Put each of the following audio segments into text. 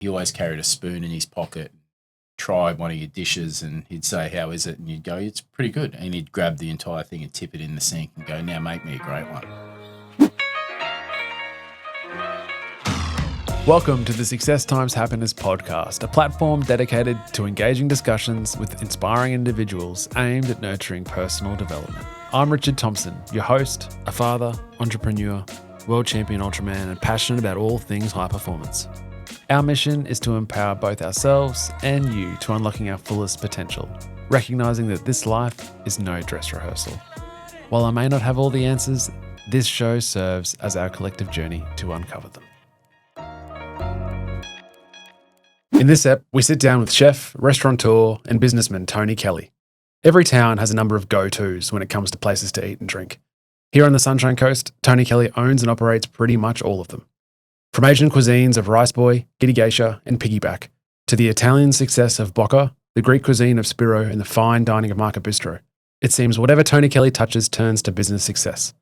he always carried a spoon in his pocket, tried one of your dishes, and he'd say, "How is it?" And you'd go, "It's pretty good." And he'd grab the entire thing and tip it in the sink and go, "Now make me a great one." Welcome to the Success Times Happiness podcast, a platform dedicated to engaging discussions with inspiring individuals aimed at nurturing personal development. I'm Richard Thompson, your host, a father, entrepreneur, world champion Ultraman, and passionate about all things high performance. Our mission is to empower both ourselves and you to unlocking our fullest potential, recognizing that this life is no dress rehearsal. While I may not have all the answers, this show serves as our collective journey to uncover them. In this ep, we sit down with chef, restaurateur, and businessman Tony Kelly. Every town has a number of go-tos when it comes to places to eat and drink. Here on the Sunshine Coast, Tony Kelly owns and operates pretty much all of them. From Asian cuisines of rice boy, giddy geisha, and piggyback, to the Italian success of Bocca, the Greek cuisine of Spiro, and the fine dining of Market Bistro, it seems whatever Tony Kelly touches turns to business success.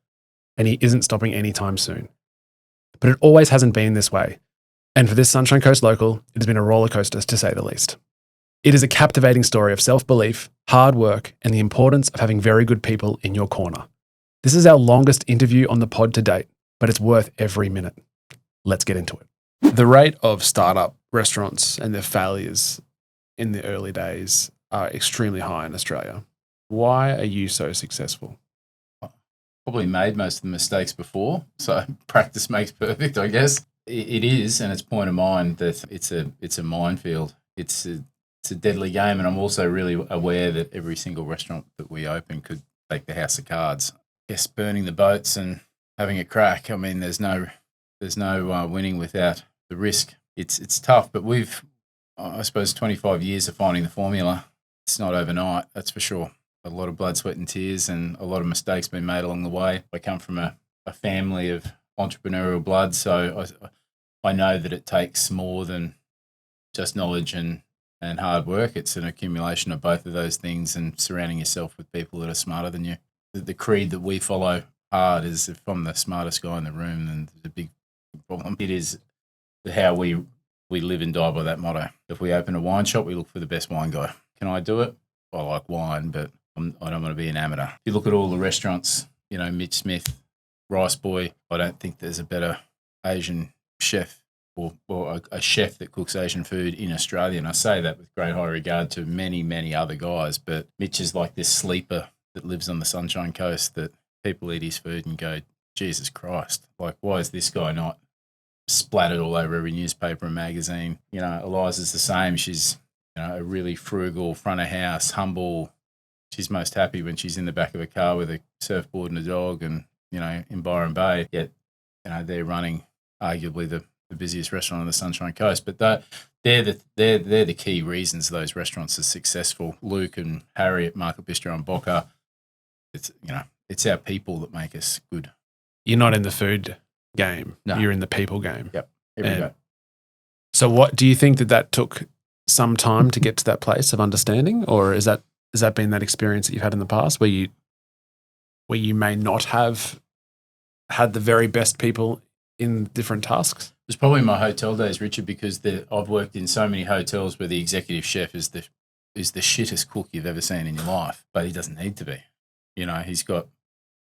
And he isn't stopping anytime soon. But it always hasn't been this way. And for this Sunshine Coast local, it has been a roller coaster to say the least. It is a captivating story of self-belief, hard work, and the importance of having very good people in your corner. This is our longest interview on the pod to date, but it's worth every minute. Let's get into it. The rate of startup restaurants and their failures in the early days are extremely high in Australia. Why are you so successful? Probably made most of the mistakes before, so practice makes perfect, I guess. It is, and it's point of mind that it's a minefield. It's a deadly game, and I'm also really aware that every single restaurant that we open could take the house of cards. I guess burning the boats and having a crack. I mean, there's no winning without the risk. It's tough, but we've, I suppose, 25 years of finding the formula. It's not overnight, that's for sure. A lot of blood, sweat, and tears, and a lot of mistakes been made along the way. I come from a family of entrepreneurial blood, so I know that it takes more than just knowledge and hard work. It's an accumulation of both of those things, and surrounding yourself with people that are smarter than you. The creed that we follow hard is, if I'm the smartest guy in the room, then there's a big problem. It is how we live and die by that motto. If we open a wine shop, we look for the best wine guy. Can I do it? I like wine, but I don't want to be an amateur. If you look at all the restaurants, Mitch Smith, Rice Boy, I don't think there's a better Asian chef or a chef that cooks Asian food in Australia. And I say that with great high regard to many, many other guys. But Mitch is like this sleeper that lives on the Sunshine Coast that people eat his food and go, Jesus Christ, like, why is this guy not splattered all over every newspaper and magazine? Eliza's the same. She's, a really frugal, front of house, humble. She's most happy when she's in the back of a car with a surfboard and a dog and, in Byron Bay. Yet, they're running arguably the busiest restaurant on the Sunshine Coast. But they're the key reasons those restaurants are successful. Luke and Harry at Market Bistro and Bocca, it's our people that make us good. You're not in the food game. No. You're in the people game. Yep. Every day. So what do you think that took some time to get to that place of understanding, or has that been that experience that you've had in the past where you may not have had the very best people in different tasks? It was probably my hotel days, Richard, because I've worked in so many hotels where the executive chef is the shittest cook you've ever seen in your life, but he doesn't need to be. He's got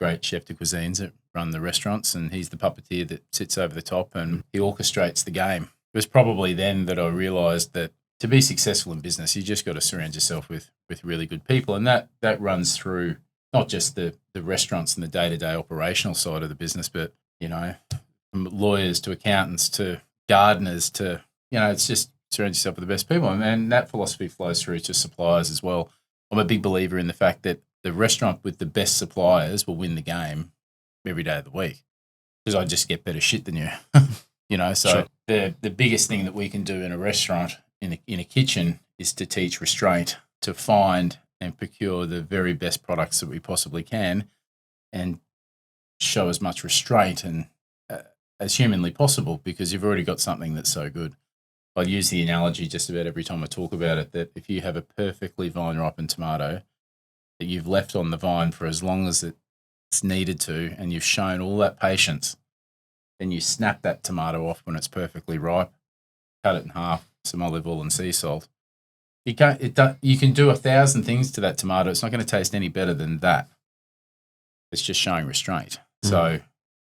great chef de cuisines that run the restaurants, and he's the puppeteer that sits over the top and he orchestrates the game. It was probably then that I realised that to be successful in business, you just got to surround yourself with really good people, and that runs through not just the restaurants and the day-to-day operational side of the business, but from lawyers to accountants to gardeners to it's just surround yourself with the best people, and that philosophy flows through to suppliers as well. I'm a big believer in the fact that the restaurant with the best suppliers will win the game every day of the week, because I just get better shit than you. So Sure. The biggest thing that we can do in a restaurant, in a kitchen, is to teach restraint, to find and procure the very best products that we possibly can, and show as much restraint and as humanly possible, because you've already got something that's so good. I use the analogy just about every time I talk about it, that if you have a perfectly vine-ripened tomato that you've left on the vine for as long as it's needed to, and you've shown all that patience, then you snap that tomato off when it's perfectly ripe, cut it in half, some olive oil and sea salt. You can do 1,000 things to that tomato. It's not going to taste any better than that. It's just showing restraint. So it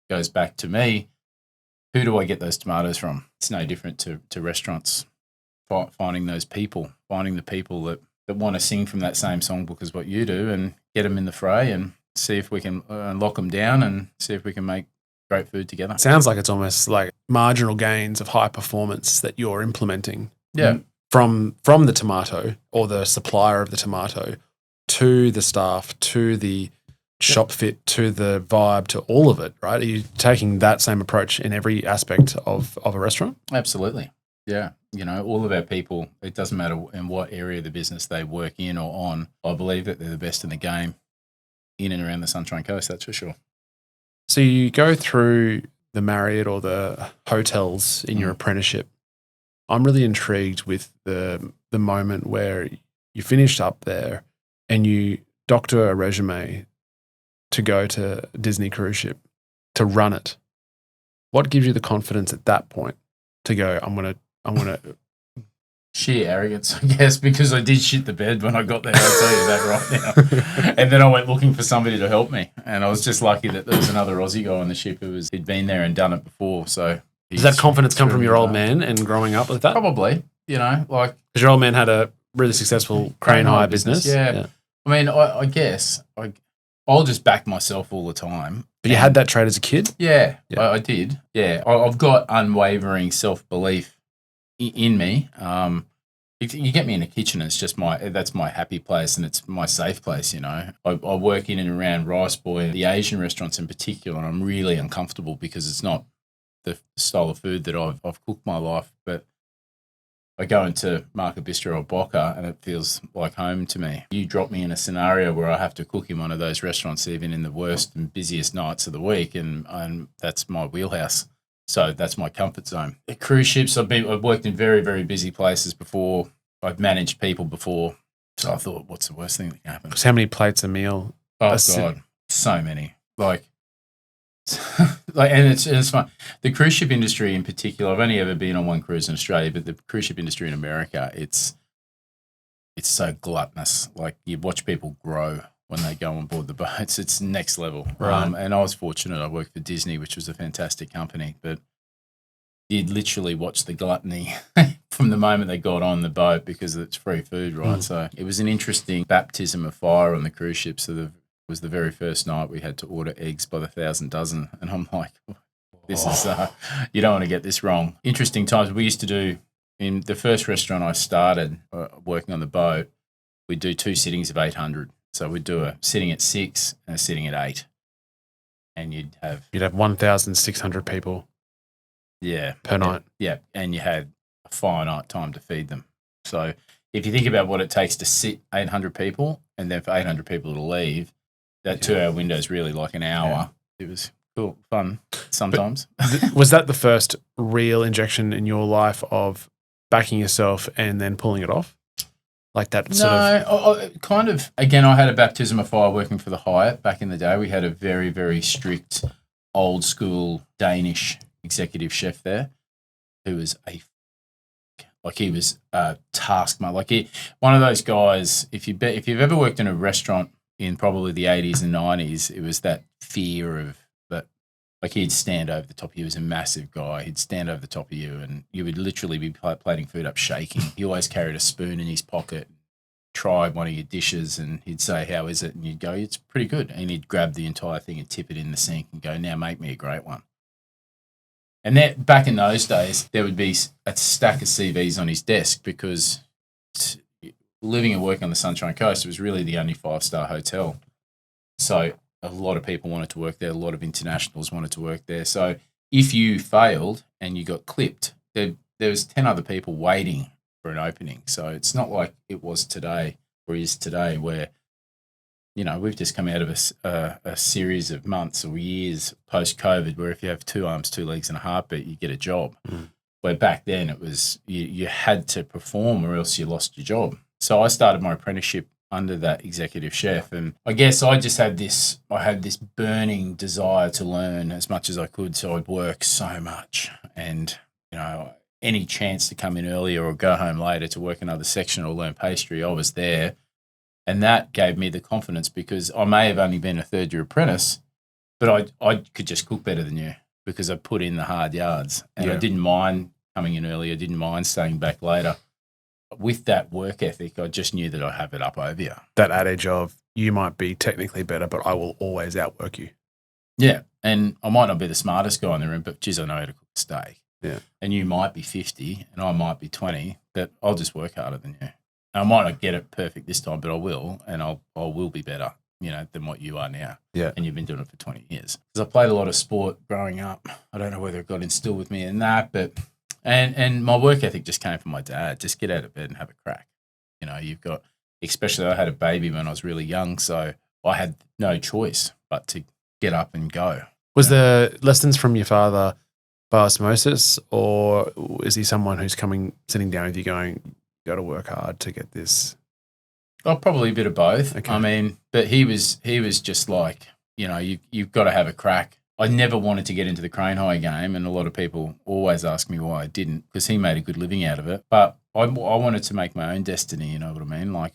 goes back to me. Who do I get those tomatoes from? It's no different to restaurants. Finding those people, finding the people that want to sing from that same songbook as what you do, and get them in the fray and see if we can lock them down and see if we can make great food together. It sounds like it's almost like marginal gains of high performance that you're implementing. Yeah. From the tomato or the supplier of the tomato to the staff, to the shop fit, to the vibe, to all of it, right? Are you taking that same approach in every aspect of a restaurant? Absolutely. Yeah. All of our people, it doesn't matter in what area of the business they work in or on, I believe that they're the best in the game in and around the Sunshine Coast, that's for sure. So you go through the Marriott or the hotels in your apprenticeship. I'm really intrigued with the moment where you finished up there and you doctor a resume to go to Disney cruise ship, to run it. What gives you the confidence at that point to go, I'm gonna sheer arrogance, I guess, because I did shit the bed when I got there, I'll tell you that right now. And then I went looking for somebody to help me. And I was just lucky that there was another Aussie guy on the ship who'd been there and done it before. So does that confidence come from your old man and growing up with that? Probably, because your old man had a really successful crane hire business. Yeah. I mean, I guess I'll just back myself all the time. But you had that trait as a kid? Yeah. I did. Yeah. I've got unwavering self-belief in me. You get me in the kitchen, it's just that's my happy place and it's my safe place, I work in and around Rice Boy, the Asian restaurants in particular, and I'm really uncomfortable because it's not the style of food that I've cooked my life. But I go into Market Bistro or Boca and it feels like home to me. You drop me in a scenario where I have to cook in one of those restaurants, even in the worst and busiest nights of the week, and that's my wheelhouse. So that's my comfort zone. At cruise ships, I've worked in very, very busy places before. I've managed people before. So I thought, what's the worst thing that can happen? Because how many plates a meal? Oh, God, so many. And it's fun. The cruise ship industry in particular, I've only ever been on one cruise in Australia, but the cruise ship industry in America, it's so gluttonous. Like, you watch people grow when they go on board the boats. It's next level. Right. And I was fortunate. I worked for Disney, which was a fantastic company, but you'd literally watch the gluttony from the moment they got on the boat because it's free food, right? So it was an interesting baptism of fire on the cruise ship. So it was the very first night we had to order eggs by the 1,000 dozen. And I'm like, this is, you don't want to get this wrong. Interesting times. We used to do, in the first restaurant I started working on the boat, we'd do 2 sittings of 800. So we'd do a sitting at 6 and a sitting at 8. And you'd have 1,600 people. Yeah. Per night. Yeah. And you had a finite time to feed them. So if you think about what it takes to sit 800 people and then for 800 people to leave, that 2-hour window is really like an hour. Yeah. It was cool, fun sometimes. Was that the first real injection in your life of backing yourself and then pulling it off? Like that sort of? Kind of. Again, I had a baptism of fire working for the Hyatt back in the day. We had a very, very strict, old school Danish executive chef there who was he was a taskmaster. One of those guys, if you've ever worked in a restaurant in probably the 80s and 90s, it was that fear of that. Like, he'd stand over the top of you. He was a massive guy. He'd stand over the top of you and you would literally be plating food up shaking. He always carried a spoon in his pocket, tried one of your dishes and he'd say, how is it? And you'd go, it's pretty good. And he'd grab the entire thing and tip it in the sink and go, now make me a great one. And that, back in those days, there would be a stack of CVs on his desk because living and working on the Sunshine Coast, it was really the only 5-star hotel. So a lot of people wanted to work there. A lot of internationals wanted to work there. So if you failed and you got clipped, there was 10 other people waiting for an opening. So it's not like it was today or is today where, we've just come out of a series of months or years post-COVID where if you have 2 arms, 2 legs and a heartbeat, you get a job. Where back then it was you had to perform or else you lost your job. So I started my apprenticeship under that executive chef. And I guess I had this burning desire to learn as much as I could. So I'd work so much and, any chance to come in earlier or go home later to work another section or learn pastry, I was there. And that gave me the confidence, because I may have only been a third-year apprentice, but I could just cook better than you because I put in the hard yards. And I didn't mind coming in early. I didn't mind staying back later. With that work ethic, I just knew that I'd have it up over you. That adage of, you might be technically better, but I will always outwork you. Yeah, and I might not be the smartest guy in the room, but geez, I know how to cook a steak. Yeah. And you might be 50 and I might be 20, but I'll just work harder than you. And I might not get it perfect this time, but I will, and I will be better, than what you are now. Yeah. And you've been doing it for 20 years. Because I played a lot of sport growing up. I don't know whether it got instilled with me in that, but and my work ethic just came from my dad. Just get out of bed and have a crack. You've got, especially I had a baby when I was really young, so I had no choice but to get up and go. Was the lessons from your father by osmosis, or is he someone who's sitting down with you going, you got to work hard to get this? Oh, probably a bit of both. Okay. I mean, but he was just like, you've got to have a crack. I never wanted to get into the crane high game, and a lot of people always ask me why I didn't, because he made a good living out of it. But I wanted to make my own destiny, you know what I mean? Like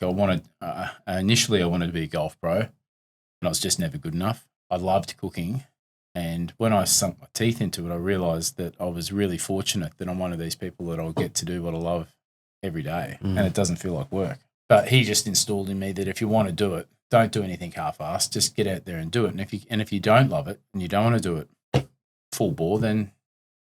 initially I wanted to be a golf pro, and I was just never good enough. I loved cooking. And when I sunk my teeth into it, I realised that I was really fortunate that I'm one of these people that I'll get to do what I love every day, and it doesn't feel like work. But he just installed in me that if you want to do it, don't do anything half-assed. Just get out there and do it. And if you don't love it and you don't want to do it full bore, then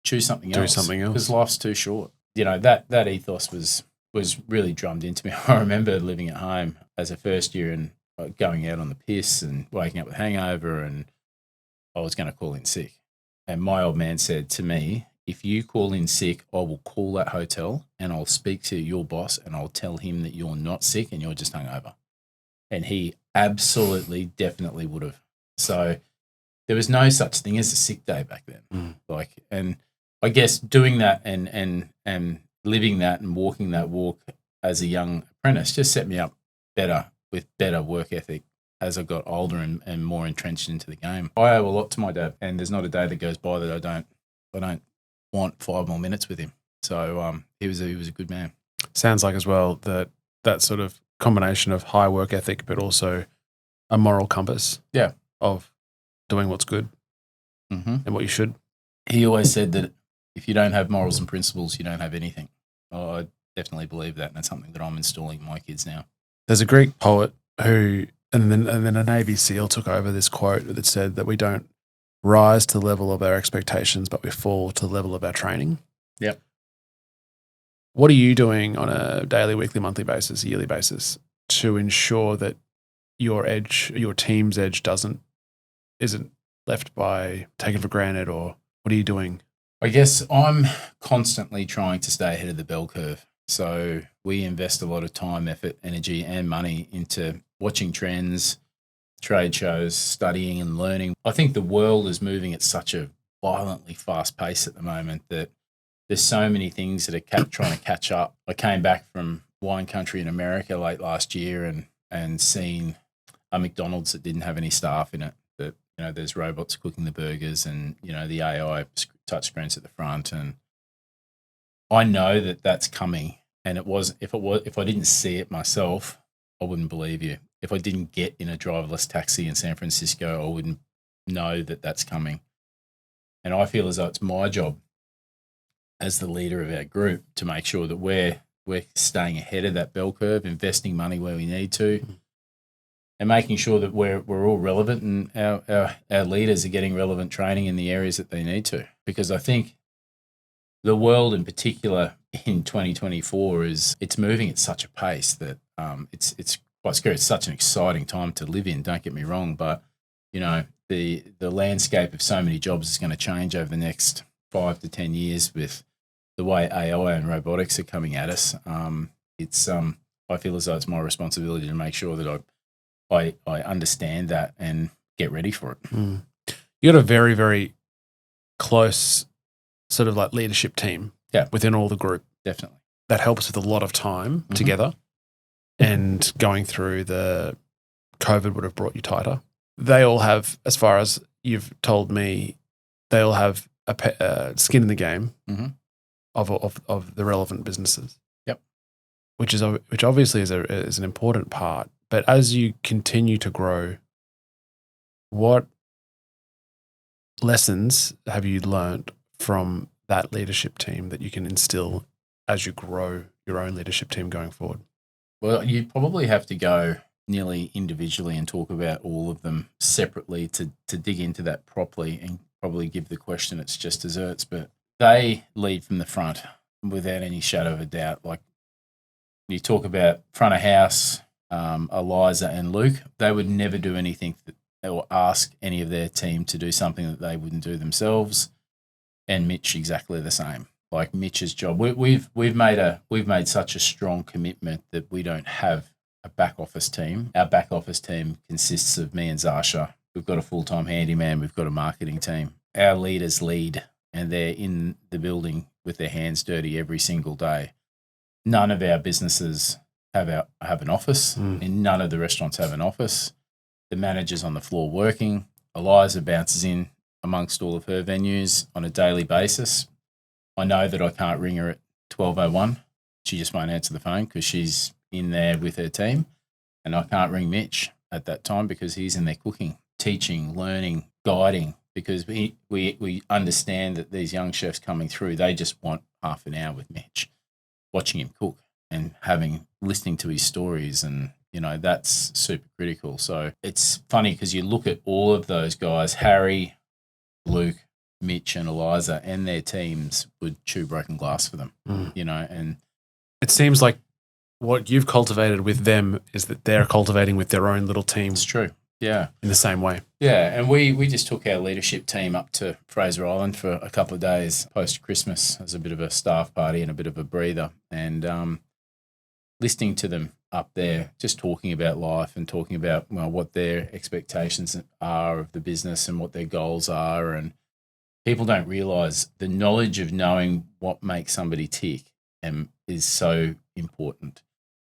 choose something else. Do something else. Because life's too short. That ethos was really drummed into me. I remember living at home as a first year and going out on the piss and waking up with hangover, and I was going to call in sick. And my old man said to me, if you call in sick, I will call that hotel and I'll speak to your boss and I'll tell him that you're not sick and you're just hungover. And he absolutely, definitely would have. So there was no such thing as a sick day back then. And I guess doing that and living that and walking that walk as a young apprentice just set me up better with better work ethic as I got older and more entrenched into the game. I owe a lot to my dad, and there's not a day that goes by that I don't want 5 more minutes with him. So he was a good man. Sounds like as well that sort of combination of high work ethic, but also a moral compass. Yeah. Of doing what's good and what you should. He always said that if you don't have morals and principles, you don't have anything. I definitely believe that, and it's something that I'm installing in my kids now. There's a Greek poet who, and then a Navy SEAL took over this quote that said that we don't rise to the level of our expectations, but we fall to the level of our training. Yep. What are you doing on a daily, weekly, monthly basis, yearly basis to ensure that your team's edge isn't left by taken for granted, or what are you doing? I guess I'm constantly trying to stay ahead of the bell curve. So we invest a lot of time, effort, energy, and money into watching trends, trade shows, studying and learning. I think the world is moving at such a violently fast pace at the moment that there's so many things that are trying to catch up. I came back from wine country in America late last year and seen a McDonald's that didn't have any staff in it. That there's robots cooking the burgers and the AI touchscreens at the front, and I know that that's coming. And if I didn't see it myself, I wouldn't believe you. If I didn't get in a driverless taxi in San Francisco, I wouldn't know that that's coming. And I feel as though it's my job as the leader of our group to make sure that we're staying ahead of that bell curve, investing money where we need to, and making sure that we're all relevant and our leaders are getting relevant training in the areas that they need to. Because I think the world in particular in 2024 it's moving at such a pace that it's quite scary. It's such an exciting time to live in, don't get me wrong, but the landscape of so many jobs is going to change over the next 5 to 10 years with the way AI and robotics are coming at us. I feel as though it's my responsibility to make sure that I understand that and get ready for it. You got a very, very close sort of like leadership team within all the group. Definitely. That helps with a lot of time together, and going through the COVID would have brought you tighter. They all have, as far as you've told me, they all have a skin in the game of the relevant businesses. Yep. Which obviously is an important part. But as you continue to grow, what lessons have you learned from that leadership team that you can instill as you grow your own leadership team going forward? Well, you probably have to go nearly individually and talk about all of them separately to dig into that properly and probably give the question its just desserts. But they lead from the front without any shadow of a doubt. Like you talk about front of house, Eliza and Luke, they would never do anything or ask any of their team to do something that they wouldn't do themselves. And Mitch exactly the same. Like Mitch's job, we've made such a strong commitment that we don't have a back office team. Our back office team consists of me and Zasha. We've got a full-time handyman. We've got a marketing team. Our leaders lead, and they're in the building with their hands dirty every single day. None of our businesses have an office, and none of the restaurants have an office. The manager's on the floor working. Eliza bounces in amongst all of her venues on a daily basis. I know that I can't ring her at 12:01. She just won't answer the phone because she's in there with her team. And I can't ring Mitch at that time because he's in there cooking, teaching, learning, guiding, because we understand that these young chefs coming through, they just want half an hour with Mitch, watching him cook and listening to his stories, and that's super critical. So it's funny because you look at all of those guys, Harry, Luke, Mitch and Eliza and their teams would chew broken glass for them, and it seems like what you've cultivated with them is that they're cultivating with their own little team. It's true. Yeah. In the same way. Yeah. And we just took our leadership team up to Fraser Island for a couple of days post-Christmas as a bit of a staff party and a bit of a breather, and listening to them up there, just talking about life and talking about what their expectations are of the business and what their goals are. And people don't realise the knowledge of knowing what makes somebody tick is so important,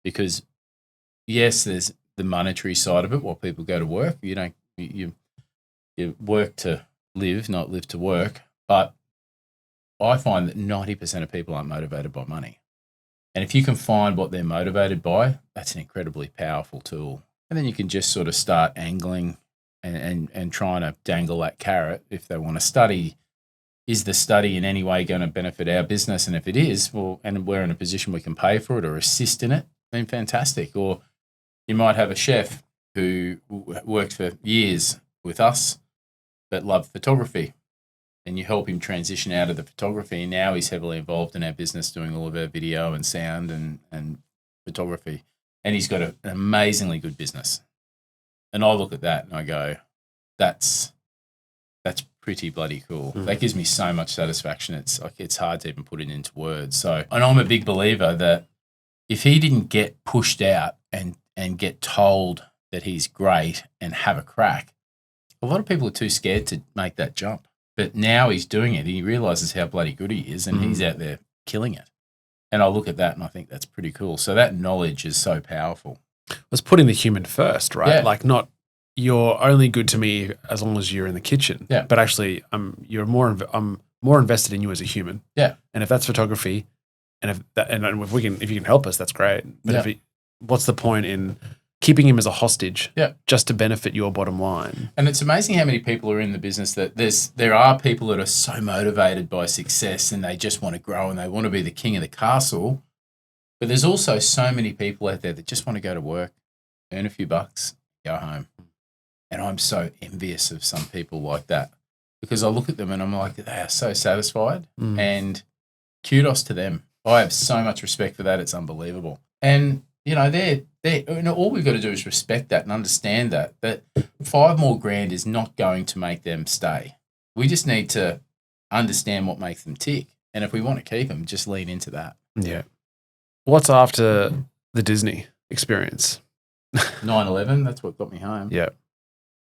because yes, there's the monetary side of it while people go to work. You work to live, not live to work. But I find that 90% of people aren't motivated by money. And if you can find what they're motivated by, that's an incredibly powerful tool. And then you can just sort of start angling and trying to dangle that carrot if they want to study. Is the study in any way going to benefit our business? And if it is, and we're in a position we can pay for it or assist in it, then fantastic. Or you might have a chef who worked for years with us but loved photography, and you help him transition out of the photography. And now he's heavily involved in our business, doing all of our video and sound and photography. And he's got an amazingly good business. And I look at that and I go, that's pretty bloody cool. That gives me so much satisfaction. It's hard to even put it into words. So, and I'm a big believer that if he didn't get pushed out and get told that he's great and have a crack, a lot of people are too scared to make that jump. But now he's doing it. He realizes how bloody good he is, and he's out there killing it. And I look at that and I think that's pretty cool. So that knowledge is so powerful. It's putting the human first, right? Yeah. Like, not you're only good to me as long as you're in the kitchen. Yeah. But actually, I'm more invested in you as a human. Yeah. And if that's photography, and if you can help us, that's great. But what's the point in keeping him as a hostage? Yeah. Just to benefit your bottom line. And it's amazing how many people are in the business that there are people that are so motivated by success and they just want to grow and they want to be the king of the castle. But there's also so many people out there that just want to go to work, earn a few bucks, go home. And I'm so envious of some people like that, because I look at them and I'm like, they are so satisfied, and kudos to them. I have so much respect for that. It's unbelievable. And, all we've got to do is respect that and understand that $5 more grand is not going to make them stay. We just need to understand what makes them tick. And if we want to keep them, just lean into that. Yeah. What's after the Disney experience? 9/11, that's what got me home. Yeah.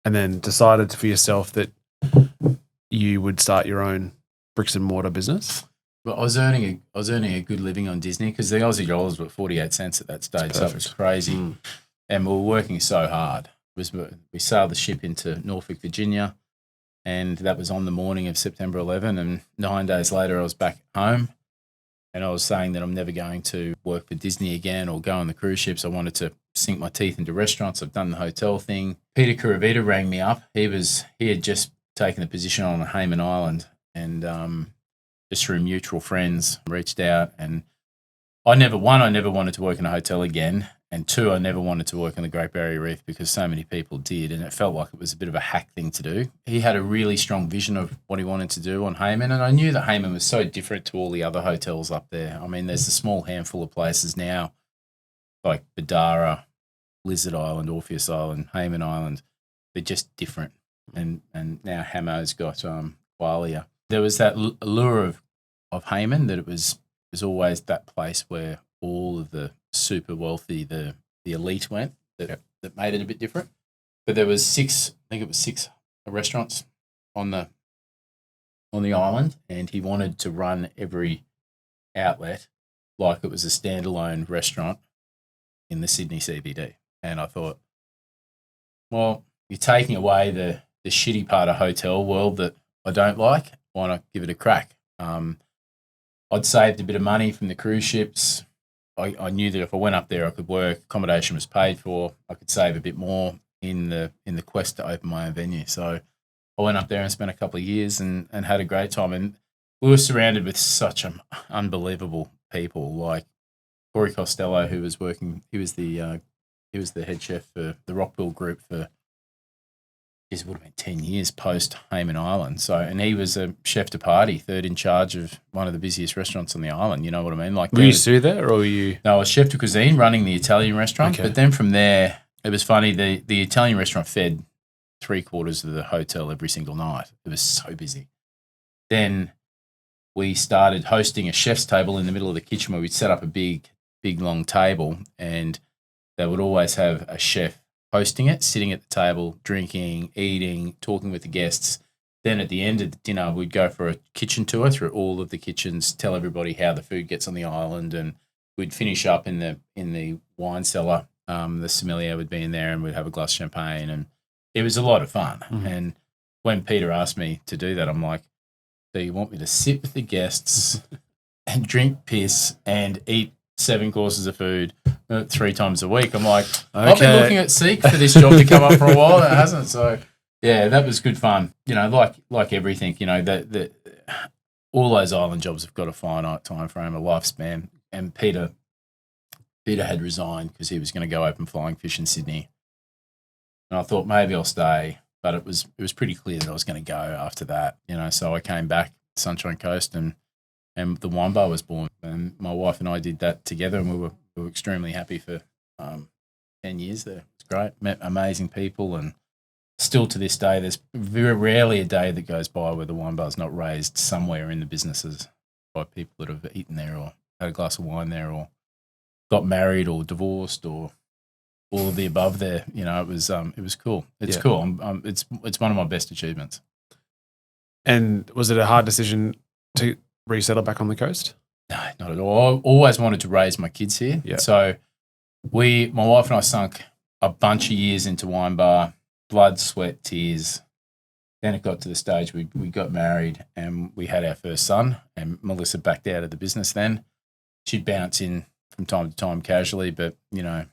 And then decided for yourself that you would start your own bricks and mortar business? Well, I was earning a good living on Disney, because the Aussie dollars were 48 cents at that stage, so it was crazy. And we were working so hard. We sailed the ship into Norfolk, Virginia, and that was on the morning of September 11, and 9 days later I was back home. And I was saying that I'm never going to work for Disney again or go on the cruise ships. I wanted to sink my teeth into restaurants. I've done the hotel thing. Peter Curavita rang me up. He had just taken a position on Hayman Island, and just through mutual friends reached out. And I never wanted to work in a hotel again. And two, I never wanted to work on the Great Barrier Reef because so many people did, and it felt like it was a bit of a hack thing to do. He had a really strong vision of what he wanted to do on Hayman, and I knew that Hayman was so different to all the other hotels up there. I mean, there's a small handful of places now, like Badara, Lizard Island, Orpheus Island, Hayman Island. They're just different. And now Hamo's got Qualia. There was that allure of Hayman that it was always that place where all of the super wealthy, the elite went, that made it a bit different. But there was six restaurants on the island, and he wanted to run every outlet like it was a standalone restaurant in the Sydney CBD. And I thought, well, you're taking away the shitty part of hotel world that I don't like. Why not give it a crack? I'd saved a bit of money from the cruise ships. I knew that if I went up there, I could work. Accommodation was paid for. I could save a bit more in the quest to open my own venue. So I went up there and spent a couple of years and had a great time. And we were surrounded with such unbelievable people, like Corey Costello, who was working. He was the head chef for the Rockville Group for, it would have been 10 years post Hayman Island. So, and he was a chef de partie, third in charge of one of the busiest restaurants on the island. You know what I mean? Like, were you still there, or were you? No, I was chef de cuisine running the Italian restaurant. Okay. But then from there, it was funny. The Italian restaurant fed 3/4 of the hotel every single night. It was so busy. Then we started hosting a chef's table in the middle of the kitchen where we'd set up a big long table, and they would always have a chef hosting it, sitting at the table, drinking, eating, talking with the guests. Then at the end of the dinner, we'd go for a kitchen tour through all of the kitchens, tell everybody how the food gets on the island, and we'd finish up in the wine cellar. The sommelier would be in there, and we'd have a glass of champagne, and it was a lot of fun. Mm-hmm. And when Peter asked me to do that, I'm like, so you want me to sit with the guests and drink piss and eat 7 courses of food 3 times a week? I'm like, okay. I've been looking at Seek for this job to come up for a while. It hasn't. So, yeah, that was good fun. You know, like everything, you know, that all those island jobs have got a finite time frame, a lifespan. And Peter had resigned because he was going to go open flying fish in Sydney. And I thought maybe I'll stay, but it was pretty clear that I was going to go after that, you know. So I came back to Sunshine Coast, and the wine bar was born. And my wife and I did that together, and we were extremely happy for 10 years there. It's great. Met amazing people, and still to this day, there's very rarely a day that goes by where the wine bar's not raised somewhere in the businesses by people that have eaten there or had a glass of wine there or got married or divorced or all of the above there. You know, it was cool. It's cool. It's one of my best achievements. And was it a hard decision to resettle back on the coast? No, not at all. I always wanted to raise my kids here. Yeah. So my wife and I sunk a bunch of years into wine bar, blood, sweat, tears. Then it got to the stage we got married and we had our first son, and Melissa backed out of the business then. She'd bounce in from time to time casually, but, you know,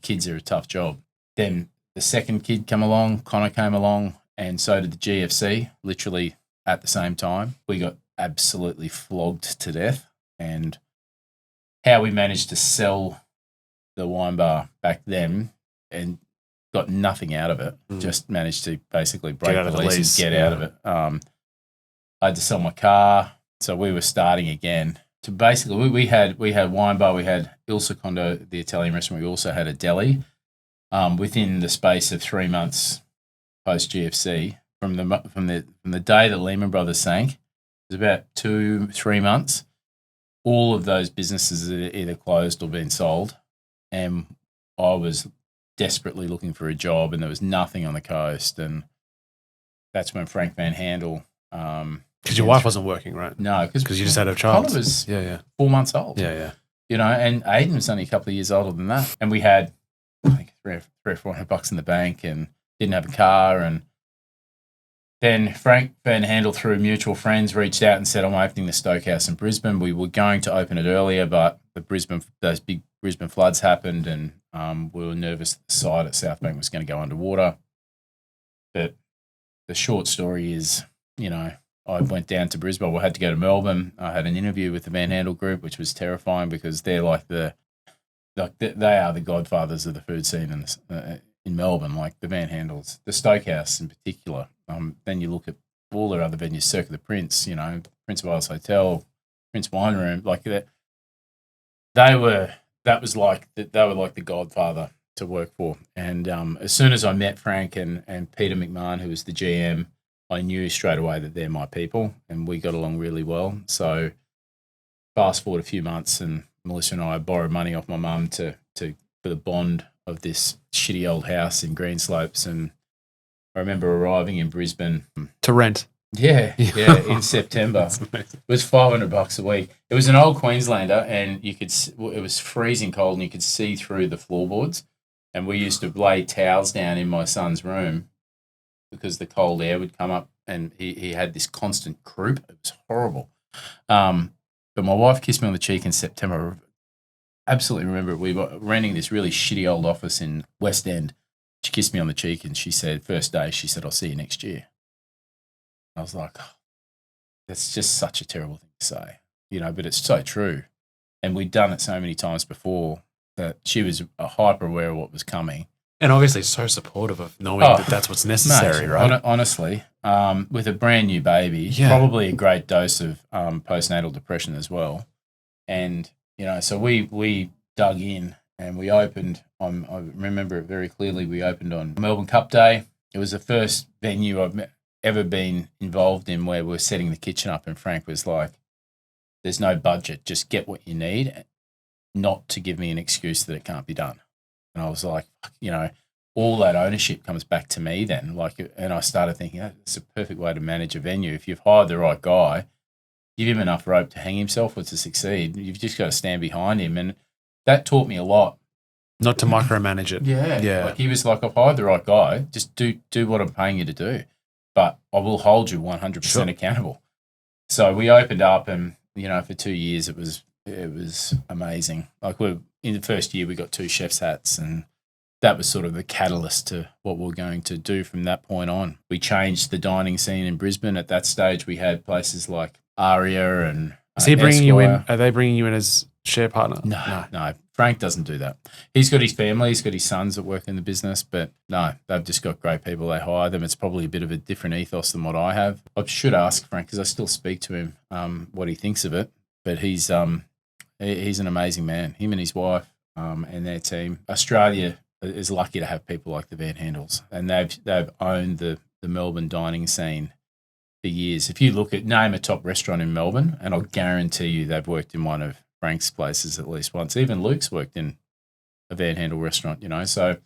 kids are a tough job. Then the second kid came along, Connor came along, and so did the GFC, literally at the same time. We got absolutely flogged to death, and how we managed to sell the wine bar back then and got nothing out of it, just managed to basically break the lease and get out of it. I had to sell my car, so we were starting again. So basically, we had wine bar, we had Il Secondo, the Italian restaurant. We also had a deli. Within the space of 3 months post GFC, from the day that Lehman Brothers sank, it was about 2-3 months. All of those businesses had either closed or been sold, and I was desperately looking for a job, and there was nothing on the coast. And that's when Frank Van Handel. Because your wife wasn't working, right? No, because you just had a child. Connor was 4 months old. Yeah. You know, and Aiden was only a couple of years older than that. And we had, I think, $300 or $400 in the bank and didn't have a car. And then Frank Van Handel, through mutual friends, reached out and said, I'm opening the Stokehouse in Brisbane. We were going to open it earlier, but those big Brisbane floods happened, and we were nervous that the site at South Bank was going to go underwater. But the short story is, I went down to Brisbane. I had to go to Melbourne. I had an interview with the Van Handel group, which was terrifying because they're they are the godfathers of the food scene in Melbourne, like the Van Handels, the Stokehouse in particular. Then you look at all their other venues, Cirque of the Prince, Prince of Wales Hotel, Prince Wine Room, like that. They were like the godfather to work for. And as soon as I met Frank and Peter McMahon, who was the GM, I knew straight away that they're my people, and we got along really well. So fast forward a few months, and Melissa and I borrowed money off my mum for the bond of this shitty old house in Greenslopes. And I remember arriving in Brisbane to rent. Yeah, in September. It was $500 a week. It was an old Queenslander, and it was freezing cold, and you could see through the floorboards. And we used to lay towels down in my son's room because the cold air would come up, and he had this constant croup. It was horrible. But my wife kissed me on the cheek in September. I absolutely remember it. We were renting this really shitty old office in West End. She kissed me on the cheek, and she said, first day, she said, I'll see you next year. I was like, oh, that's just such a terrible thing to say, but it's so true. And we'd done it so many times before that she was hyper aware of what was coming. And obviously so supportive of knowing that that's what's necessary, mate, right? Honestly, with a brand new baby, probably a great dose of postnatal depression as well. And, so we dug in and we opened I remember it very clearly. We opened on Melbourne Cup Day. It was the first venue I've ever been involved in where we're setting the kitchen up, and Frank was like, there's no budget, just get what you need, not to give me an excuse that it can't be done. And I was like, all that ownership comes back to me then. And I started thinking, it's a perfect way to manage a venue. If you've hired the right guy, give him enough rope to hang himself or to succeed. You've just got to stand behind him. And that taught me a lot. Not to micromanage it. Yeah. Like he was like, I've hired the right guy. Just do what I'm paying you to do. But I will hold you 100% accountable. So we opened up, and for 2 years it was amazing. Like in the first year we got 2 chef's hats, and that was sort of the catalyst to what we're going to do from that point on. We changed the dining scene in Brisbane. At that stage we had places like Aria and Is he bringing you in? Are they bringing you in as share partner? No. Frank doesn't do that. He's got his family. He's got his sons that work in the business, but no, they've just got great people. They hire them. It's probably a bit of a different ethos than what I have. I should ask Frank, because I still speak to him, what he thinks of it. But he's an amazing man. Him and his wife and their team. Australia is lucky to have people like the Van Handels, and they've owned the Melbourne dining scene for years. If you name a top restaurant in Melbourne, and I'll guarantee you they've worked in one of Frank's places at least once. Even Luke's worked in a Van Handel restaurant, So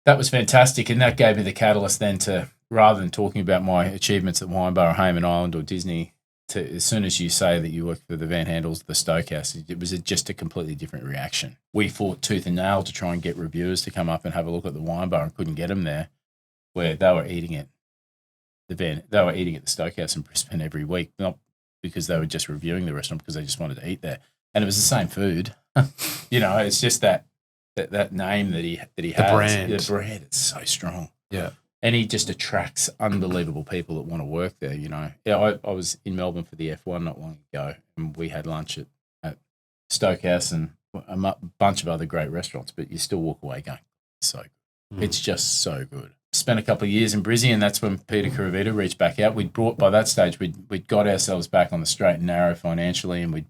that was fantastic, and that gave me the catalyst then to, rather than talking about my achievements at Winebar, Hayman Island or Disney, as soon as you say that you work for the Van Handels, the Stokehouse, it was just a completely different reaction. We fought tooth and nail to try and get reviewers to come up and have a look at the Winebar, and couldn't get them there, where they were eating at the Stokehouse in Brisbane every week, not because they were just reviewing the restaurant, because they just wanted to eat there. And it was the same food. It's just that name that he has. The brand. The brand, it's so strong. Yeah. And he just attracts unbelievable people that want to work there, Yeah, I was in Melbourne for the F1 not long ago, and we had lunch at Stokehouse and a bunch of other great restaurants, but you still walk away going, so good. It's just so good. Spent a couple of years in Brizzy, and that's when Peter Caravita reached back out. By that stage, we'd got ourselves back on the straight and narrow financially, and we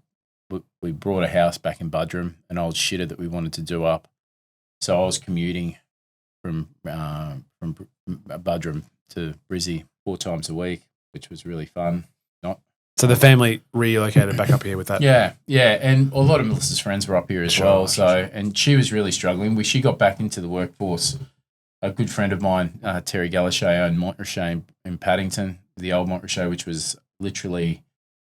brought a house back in Buderim, an old shitter that we wanted to do up. So I was commuting from Buderim to Brizzy 4 times a week, which was really fun. So the family relocated back up here with that? Yeah. And a lot of Melissa's friends were up here as well. And she was really struggling. She got back into the workforce. A good friend of mine, Terry Galashay, owned Montrachet in Paddington, the old Montrachet, which was literally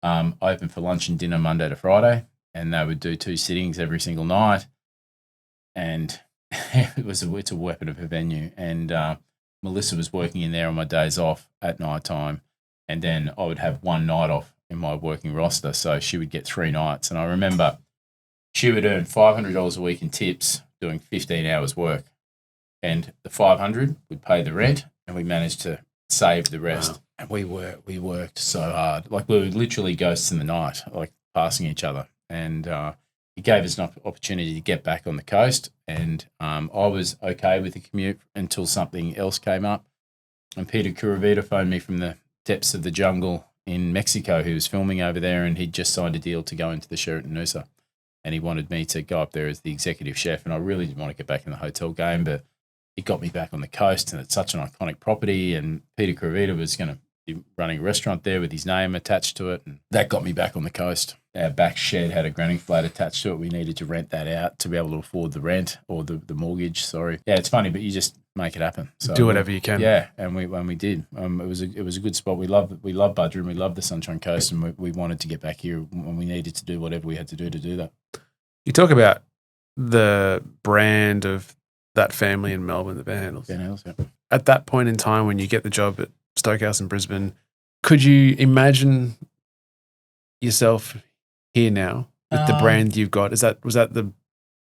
open for lunch and dinner Monday to Friday, and they would do 2 sittings every single night. And it's a weapon of a venue. And Melissa was working in there on my days off at night time, and then I would have one night off in my working roster. So she would get 3 nights. And I remember she would earn $500 a week in tips doing 15 hours work. And the 500 would pay the rent, and we managed to save the rest. Wow. And we worked so hard. Like, we were literally ghosts in the night, like passing each other. And it gave us an opportunity to get back on the coast. And I was okay with the commute until something else came up. And Peter Curavita phoned me from the depths of the jungle in Mexico, who was filming over there, and he'd just signed a deal to go into the Sheraton Noosa. And he wanted me to go up there as the executive chef. And I really didn't want to get back in the hotel game, but it got me back on the coast, and it's such an iconic property. And Peter Curavita was going to be running a restaurant there with his name attached to it. And that got me back on the coast. Our back shed had a granny flat attached to it. We needed to rent that out to be able to afford the rent or the mortgage. Sorry. Yeah, it's funny, but you just make it happen. So do whatever you can. Yeah, and we did. It was a good spot. We love Buderim. We love the Sunshine Coast, and we wanted to get back here, and we needed to do whatever we had to do that. You talk about the brand of that family in Melbourne, the Van Handels. Van Handels, yeah. At that point in time, when you get the job at Stokehouse in Brisbane, could you imagine yourself here now with the brand you've got?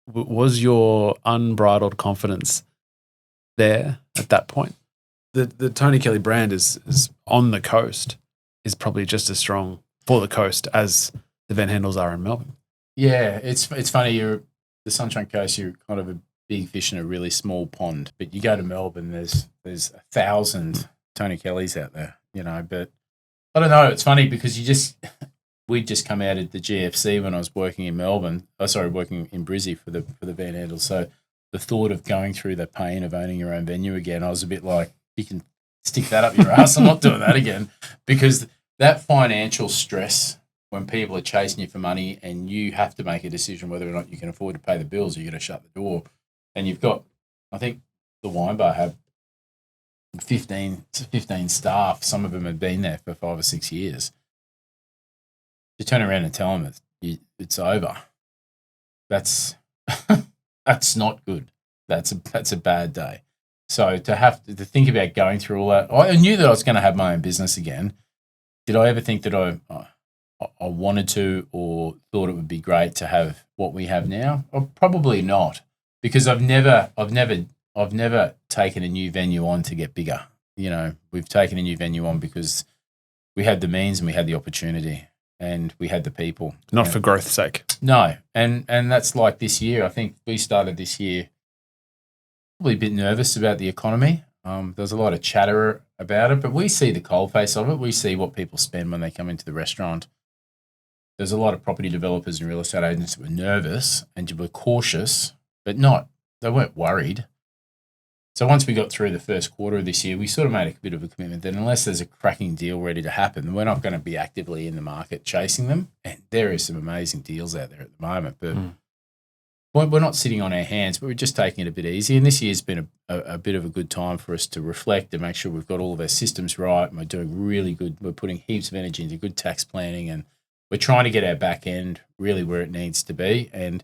Was your unbridled confidence there at that point? The Tony Kelly brand is on the coast, is probably just as strong for the coast as the Van Handels are in Melbourne. Yeah, it's funny. You're the Sunshine Coast. You're kind of a big fish in a really small pond. But you go to Melbourne, there's 1,000 Tony Kellys out there, But I don't know. It's funny because we'd just come out of the GFC when I was working in Melbourne. Working in Brizzy for the Van Handels. So the thought of going through the pain of owning your own venue again, I was a bit like, you can stick that up your ass. I'm not doing that again, because that financial stress when people are chasing you for money and you have to make a decision whether or not you can afford to pay the bills or you're going to shut the door. And you've got, I think the wine bar had 15 staff. Some of them had been there for 5 or 6 years. You turn around and tell them it's over. That's that's not good. That's a bad day. So to have to think about going through all that, I knew that I was going to have my own business again. Did I ever think that I wanted to or thought it would be great to have what we have now? Probably not, because I've never taken a new venue on to get bigger. We've taken a new venue on because we had the means and we had the opportunity and we had the people. Not for growth's sake. No. And that's like this year. I think we started this year probably a bit nervous about the economy. There's a lot of chatter about it, but we see the coalface of it. We see what people spend when they come into the restaurant. There's a lot of property developers and real estate agents that were nervous and were cautious, but they weren't worried. So once we got through the first quarter of this year, we sort of made a bit of a commitment that unless there's a cracking deal ready to happen, we're not going to be actively in the market chasing them. And there is some amazing deals out there at the moment, but we're not sitting on our hands, but we're just taking it a bit easy. And this year's been a bit of a good time for us to reflect and make sure we've got all of our systems right. And we're doing really good. We're putting heaps of energy into good tax planning, and we're trying to get our back end really where it needs to be. And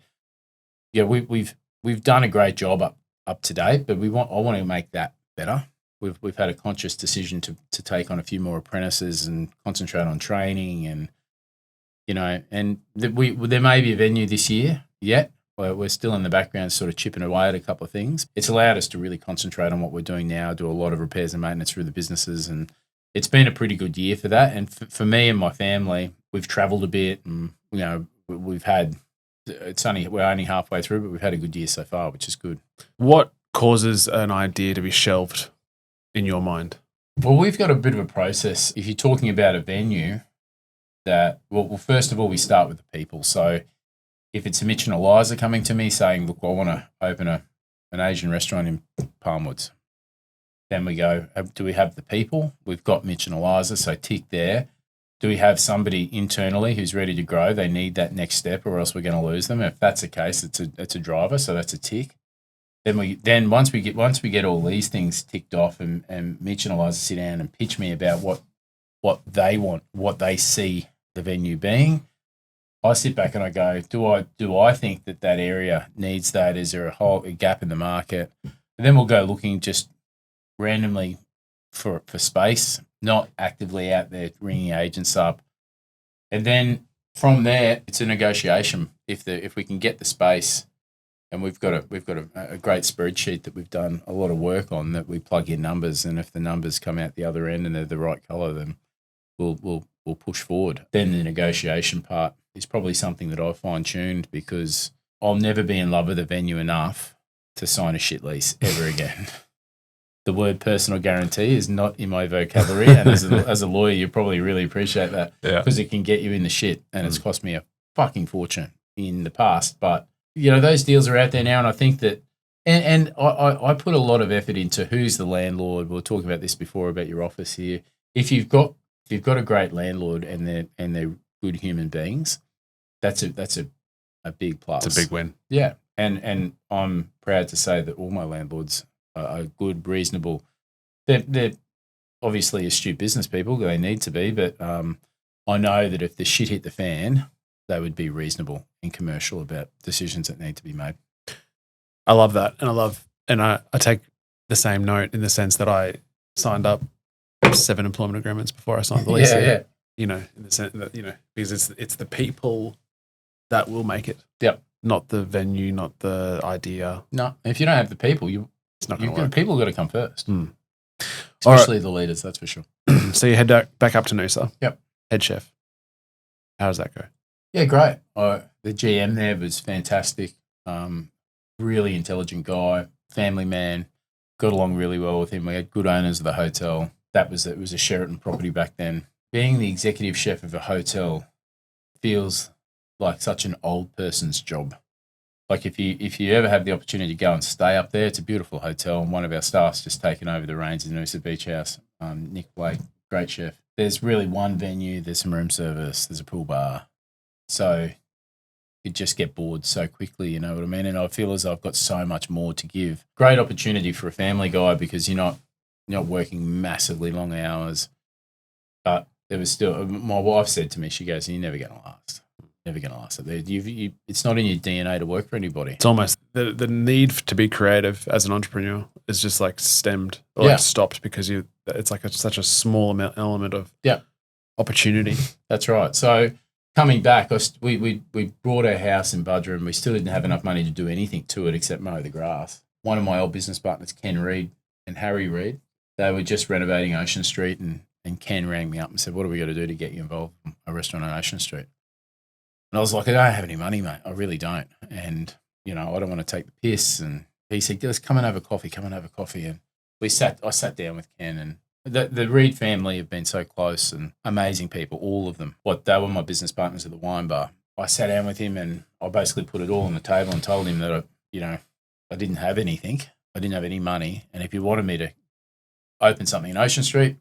yeah, we've done a great job up to date, but I want to make that better. We've had a conscious decision to take on a few more apprentices and concentrate on training, and there may be a venue this year yet. We're still in the background sort of chipping away at a couple of things. It's allowed us to really concentrate on what we're doing now, do a lot of repairs and maintenance through the businesses, and it's been a pretty good year for that. And for me and my family, we've travelled a bit, and we've had we're only halfway through, but we've had a good year so far, which is good. What causes an idea to be shelved in your mind? Well, we've got a bit of a process. If you're talking about a venue, first of all, we start with the people. So if it's a Mitch and Eliza coming to me saying, look, I want to open an Asian restaurant in Palmwoods, then we go, do we have the people? We've got Mitch and Eliza, so tick there. Do we have somebody internally who's ready to grow? They need that next step, or else we're going to lose them. If that's the case, it's a driver, so that's a tick. Then once we get all these things ticked off, and Mitch and Eliza sit down and pitch me about what they want, what they see the venue being, I sit back and I go, do I think that area needs that? Is there a gap in the market? And then we'll go looking just randomly for space, not actively out there ringing agents up. And then from there, it's a negotiation. If we can get the space, and we've got a great spreadsheet that we've done a lot of work on, that we plug in numbers, and if the numbers come out the other end and they're the right colour, then we'll push forward. Then the negotiation part is probably something that I fine-tuned, because I'll never be in love with a venue enough to sign a shit lease ever again. The word personal guarantee is not in my vocabulary, and as a lawyer, you probably really appreciate that, because it can get you in the shit, and it's cost me a fucking fortune in the past. But, those deals are out there now, and I think that and I put a lot of effort into who's the landlord. We were talking about this before about your office here. If you've got a great landlord and they're good human beings, that's a big plus. It's a big win. Yeah. And I'm proud to say that all my landlords are good, reasonable. They're obviously astute business people. They need to be, but I know that if the shit hit the fan, they would be reasonable and commercial about decisions that need to be made. I love that. And I take the same note in the sense that I signed up 7 employment agreements before I signed the lease. Yeah. In the sense that, because it's the people that will make it. Yep. Not the venue, not the idea. No, if you don't have the people, it's not going to work. People got to come first. All Especially the leaders, that's for sure. So you head back up to Noosa. Yep. Head chef. How does that go? Yeah, great. The GM there was fantastic. Really intelligent guy, family man. Got along really well with him. We had good owners of the hotel. It was a Sheraton property back then. Being the executive chef of a hotel feels like such an old person's job. Like if you ever have the opportunity to go and stay up there, it's a beautiful hotel. And one of our staff's just taken over the reins in Noosa Beach House. Nick Blake, great chef. There's really one venue. There's some room service. There's a pool bar. So you just get bored so quickly, you know what I mean? And I feel as though I've got so much more to give. Great opportunity for a family guy, because you're not working massively long hours. But there was still, my wife said to me, she goes, "You're never going to last. Never going to last." It's not in your DNA to work for anybody. It's almost the need to be creative as an entrepreneur is just like stemmed or like stopped, because it's like such a small element of opportunity. That's right. So coming back, we bought our house in Budger, and we still didn't have enough money to do anything to it except mow the grass. One of my old business partners, Ken Reed and Harry Reed, they were just renovating Ocean Street, and Ken rang me up and said, "What do we got to do to get you involved in a restaurant on Ocean Street?" And I was like, "I don't have any money, mate. I really don't. And, I don't want to take the piss." And he said, "Let's come and have a coffee. And I sat down with Ken, and the Reed family have been so close and amazing people, all of them. They were my business partners at the wine bar. I sat down with him, and I basically put it all on the table and told him that, I didn't have anything. I didn't have any money. And if you wanted me to open something in Ocean Street,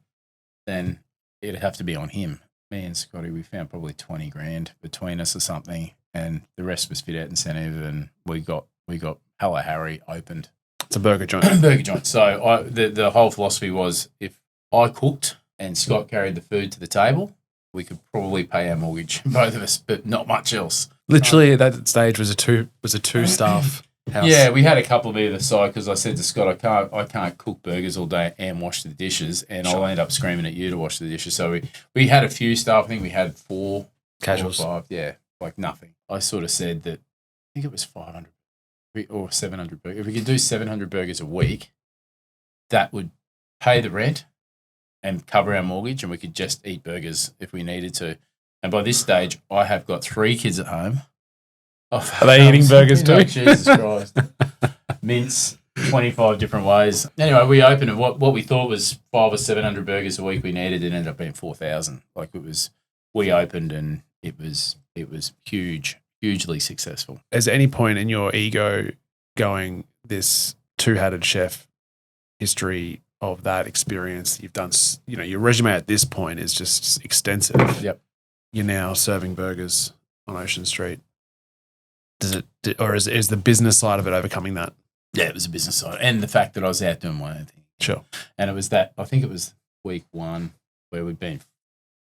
then it'd have to be on him. Me and Scotty, we found probably 20 grand between us or something, and the rest was fit out incentive, and we got Hello Harry opened. It's a burger joint. Burger joint. So the whole philosophy was, if I cooked and Scott carried the food to the table, we could probably pay our mortgage, both of us, but not much else. Literally at that stage was a two staff house. Yeah, we had a couple of either side, because I said to Scott, I can't cook burgers all day and wash the dishes, and I'll end up screaming at you to wash the dishes. So we had a few staff. I think we had 4 casuals. 4 or 5. Yeah, like nothing. I sort of said that I think it was 500 or 700 burgers. If we could do 700 burgers a week, that would pay the rent and cover our mortgage, and we could just eat burgers if we needed to. And by this stage, I have got 3 kids at home. Are they eating burgers too? Jesus Christ. Mince, 25 different ways. Anyway, we opened it. What we thought was 500 or 700 burgers a week we needed, it ended up being 4,000. We opened, and it was hugely successful. Is there any point in your ego going, this two-hatted chef history of that experience you've done, your resume at this point is just extensive. Yep. You're now serving burgers on Ocean Street. Is the business side of it overcoming that? Yeah, it was a business side, and the fact that I was out doing my own thing. Sure. And it was that, I think it was week 1 where we'd been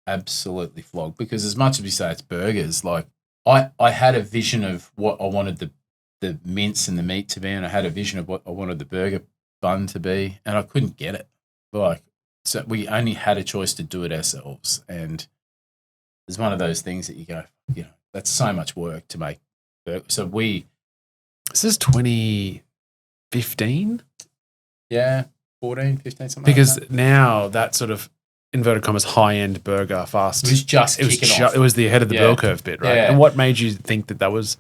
absolutely flogged, because as much as we say it's burgers, like I had a vision of what I wanted the mince and the meat to be, and I had a vision of what I wanted the burger bun to be, and I couldn't get it. Like, so we only had a choice to do it ourselves, and it's one of those things that you go, that's so much work to make. So This is 2015? Yeah, 14, 15, something Because like that. now that sort of inverted commas high-end burger fast. It was just kicking off. It was the ahead of the bell curve bit, right? Yeah. And what made you think that was?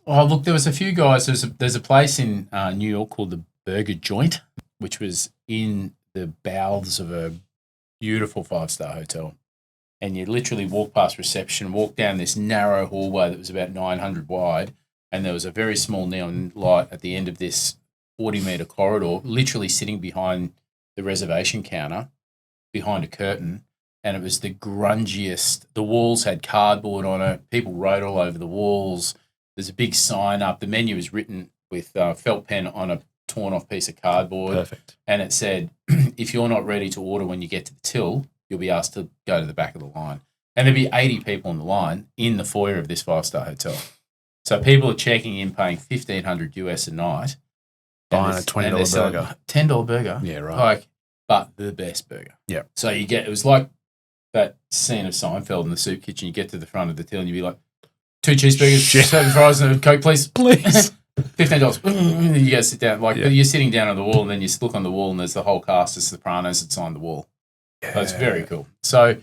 Oh, look, there was a few guys. There's a place in New York called the Burger Joint, which was in the bowels of a beautiful 5-star hotel. And you literally walk past reception, walk down this narrow hallway that was about 900 wide, and there was a very small neon light at the end of this 40-metre corridor, literally sitting behind the reservation counter, behind a curtain, and it was the grungiest. The walls had cardboard on it. People wrote all over the walls. There's a big sign up. The menu was written with felt pen on a torn-off piece of cardboard. Perfect. And it said, if you're not ready to order when you get to the till, you'll be asked to go to the back of the line. And there'd be 80 people in the line in the foyer of this 5-star hotel. So people are checking in, paying $1,500 US a night. Buying a $20 burger. $10 burger. Yeah, right. Like, but the best burger. Yeah. So it was like that scene of Seinfeld in the soup kitchen. You get to the front of the till and you'd be like, 2 cheeseburgers, 7 fries and a Coke, please. Please. $15. You go sit down. Like, you're sitting down on the wall and then you look on the wall and there's the whole cast of Sopranos that's on the wall. Yeah. So it's very cool. So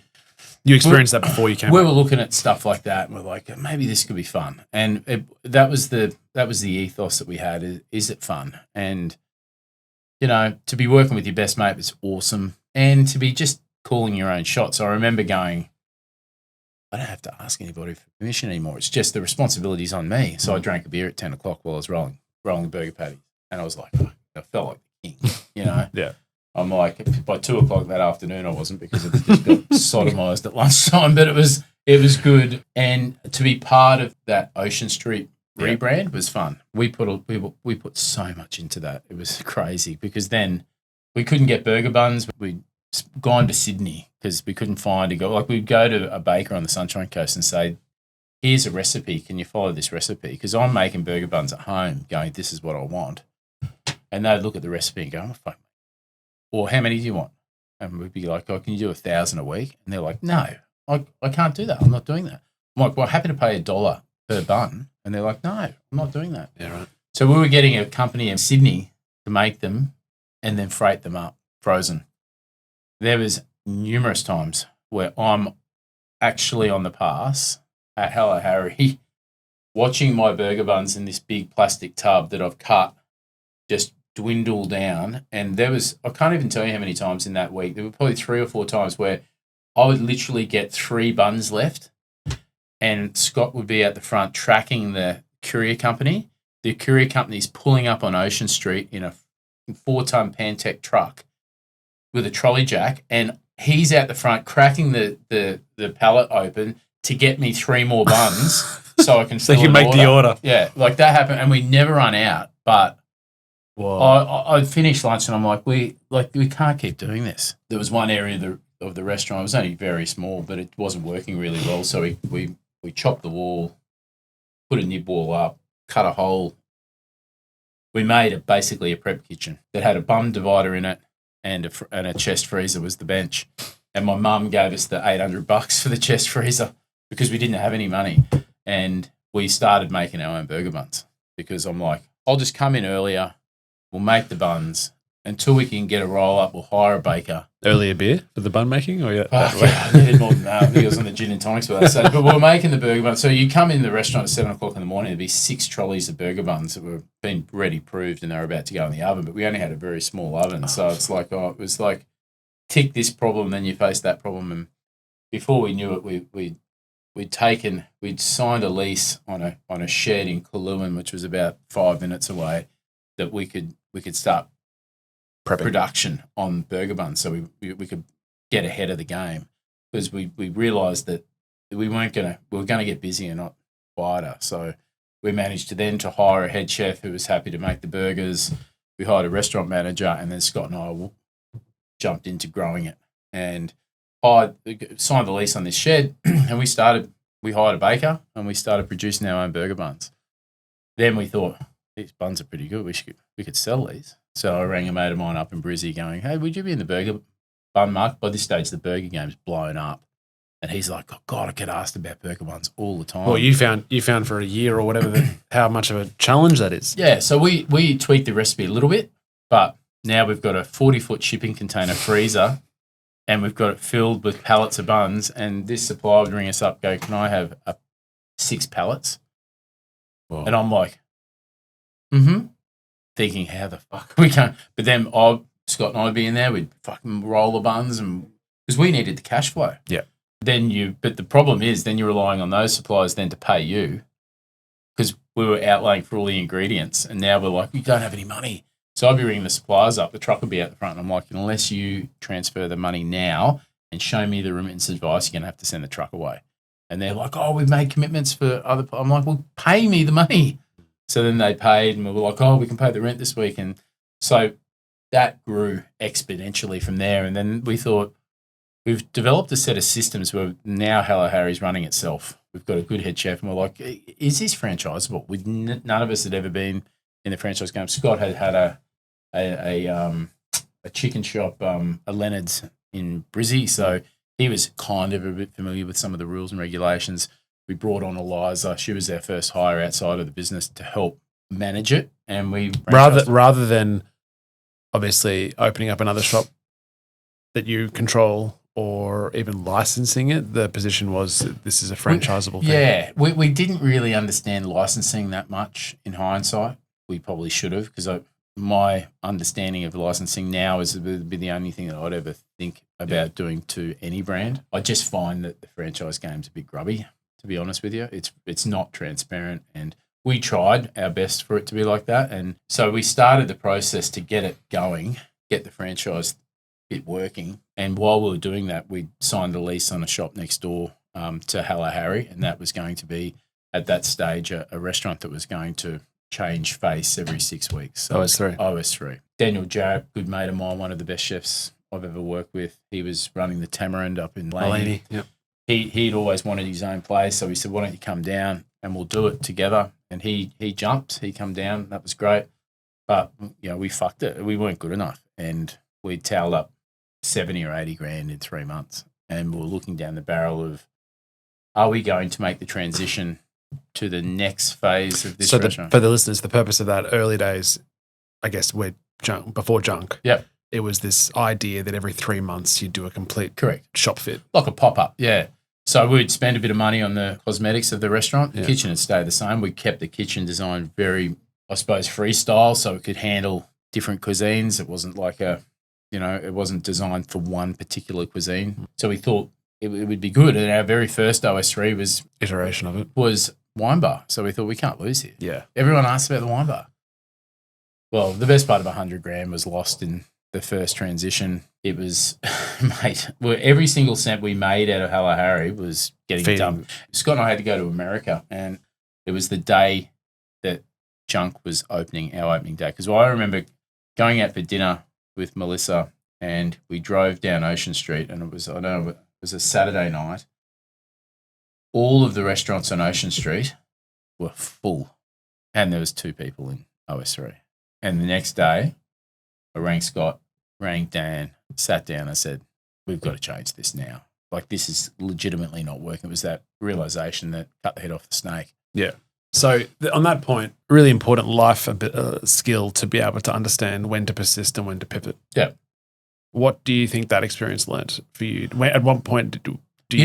you experienced that before you came. We were looking at stuff like that, and we're like, maybe this could be fun. And that was the ethos that we had. Is it fun? And to be working with your best mate was awesome, and to be just calling your own shots. I remember going, I don't have to ask anybody for permission anymore. It's just the responsibility's on me. So I drank a beer at 10 o'clock while I was rolling burger patties, and I was like, I felt like the king. Yeah. I'm like, by 2 o'clock that afternoon, I wasn't, because it just got sodomized at lunchtime, but it was good. And to be part of that Ocean Street rebrand was fun. We put so much into that. It was crazy, because then we couldn't get burger buns. We'd gone to Sydney because we couldn't find we'd go to a baker on the Sunshine Coast and say, here's a recipe. Can you follow this recipe? Because I'm making burger buns at home going, this is what I want. And they'd look at the recipe and go, oh, fuck. Or how many do you want? And we'd be like, oh, can you do 1,000 a week? And they're like, no, I can't do that. I'm not doing that. I'm like, well, happy to pay $1 per bun. And they're like, no, I'm not doing that. Yeah, right. So we were getting a company in Sydney to make them and then freight them up frozen. There was numerous times where I'm actually on the pass at Hello Harry watching my burger buns in this big plastic tub that I've cut just dwindle down. And I can't even tell you how many times in that week, there were probably 3 or 4 times where I would literally get 3 buns left, and Scott would be at the front tracking the courier company. The courier company's pulling up on Ocean Street in a 4-ton Pantech truck with a trolley jack, and he's out the front cracking the pallet open to get me 3 more buns so I can so you can make the order. Yeah, like that happened, and we never run out, but whoa. I finished lunch and I'm like, we can't keep doing this. There was one area of the restaurant, it was only very small, but it wasn't working really well. So we chopped the wall, put a nib wall up, cut a hole. We made basically a prep kitchen that had a bum divider in it and a chest freezer was the bench. And my mum gave us the $800 for the chest freezer because we didn't have any money. And we started making our own burger buns, because I'm like, I'll just come in earlier. We'll make the buns until we can get a roll up. We'll hire a baker. Earlier beer for the bun making, or I needed more than that. I think it was on the gin and tonics by that stage. But we're making the burger buns. So you come in the restaurant at 7 o'clock in the morning, there'd be 6 trolleys of burger buns that were being ready proved and they were about to go in the oven. But we only had a very small oven, so it's like, it was like, tick this problem, then you face that problem. And before we knew it, we'd signed a lease on a shed in Culinary, which was about 5 minutes away, that we could start production on burger buns, so we could get ahead of the game, because we realised that we were going to get busier, not quieter. So we managed to hire a head chef who was happy to make the burgers. We hired a restaurant manager, and then Scott and I jumped into growing it and signed the lease on this shed, and we hired a baker and we started producing our own burger buns. Then we thought, these buns are pretty good. We could sell these. So I rang a mate of mine up in Brizzy going, hey, would you be in the burger bun market? By this stage, the burger game's blown up. And he's like, oh, God, I get asked about burger buns all the time. Well, you found for a year or whatever how much of a challenge that is. Yeah, so we tweaked the recipe a little bit, but now we've got a 40-foot shipping container freezer and we've got it filled with pallets of buns, and this supplier would ring us up, go, can I have 6 pallets? Whoa. And I'm like, thinking, how the fuck we can't. But then Scott and I'd be in there, we'd fucking roll the buns, and because we needed the cash flow. Yeah. But the problem is then you're relying on those suppliers then to pay you, because we were outlaying for all the ingredients, and now we're like, we don't have any money. So I'd be ringing the suppliers up, the truck would be out the front, and I'm like, unless you transfer the money now and show me the remittance advice, you're going to have to send the truck away. And they're like, oh, we've made commitments for other. I'm like, well, pay me the money. So then they paid, and we were like, oh, we can pay the rent this week. And so that grew exponentially from there. And then we thought, we've developed a set of systems where now Hello Harry's running itself. We've got a good head chef, and we're like, is this franchisable? None of us had ever been in the franchise game. Scott had a chicken shop, a Leonard's in Brizzy, so he was kind of a bit familiar with some of the rules and regulations. We brought on Eliza. She was our first hire outside of the business to help manage it, and we rather than obviously opening up another shop that you control or even licensing it, the position was this is a franchisable thing. Yeah, we didn't really understand licensing that much in hindsight. We probably should have, because my understanding of licensing now is would be the only thing that I'd ever think about doing to any brand. I just find that the franchise game's a bit grubby, to be honest with you. It's not transparent, and we tried our best for it to be like that. And so we started the process to get it going, get the franchise bit working. And while we were doing that, we signed a lease on a shop next door to Hello Harry, and that was going to be, at that stage, a restaurant that was going to change face every 6 weeks. So OS3. Daniel Jarrett, good mate of mine, one of the best chefs I've ever worked with. He was running the Tamarind up in Laney. Yep. He'd always wanted his own place, so we said, why don't you come down and we'll do it together? And he jumped. He come down. That was great. But, we fucked it. We weren't good enough. And we towelled up 70 or 80 grand in 3 months. And we were looking down the barrel of, are we going to make the transition to the next phase of this restaurant? For the listeners, the purpose of that early days, I guess before Junk. Yep. It was this idea that every 3 months you'd do a complete shop fit. Like a pop-up, yeah. So we'd spend a bit of money on the cosmetics of the restaurant. The kitchen would stay the same. We kept the kitchen design very, I suppose, freestyle, so it could handle different cuisines. It wasn't like it wasn't designed for one particular cuisine. So we thought it would be good. And our very first OS3 iteration of it was wine bar. So we thought, we can't lose here. Yeah. Everyone asked about the wine bar. Well, the best part of 100 grand was lost in the first transition. It was, mate, every single cent we made out of Hello Harry was getting dumped. Scott and I had to go to America, and it was the day that Junk was opening, our opening day. Because I remember going out for dinner with Melissa, and we drove down Ocean Street, and it was a Saturday night. All of the restaurants on Ocean Street were full, and there was 2 people in OS3. And the next day, I rang Scott, rang Dan, sat down, I said, we've got to change this now. Like, this is legitimately not working. It was that realization that cut the head off the snake. Yeah. So on that point, really important life skill to be able to understand when to persist and when to pivot. Yeah. What do you think that experience learnt for you? At what point do you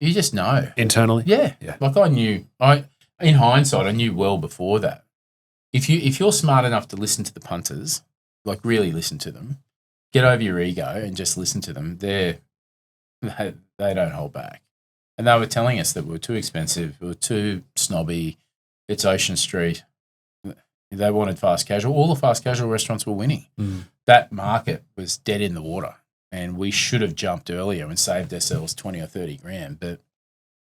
You just know. Internally? Yeah. Like in hindsight, I knew well before that. If you're smart enough to listen to the punters, like really listen to them, get over your ego and just listen to them, they don't hold back. And they were telling us that we were too expensive, we were too snobby, it's Ocean Street. They wanted fast casual. All the fast casual restaurants were winning. That market was dead in the water, and we should have jumped earlier and saved ourselves 20 or 30 grand, but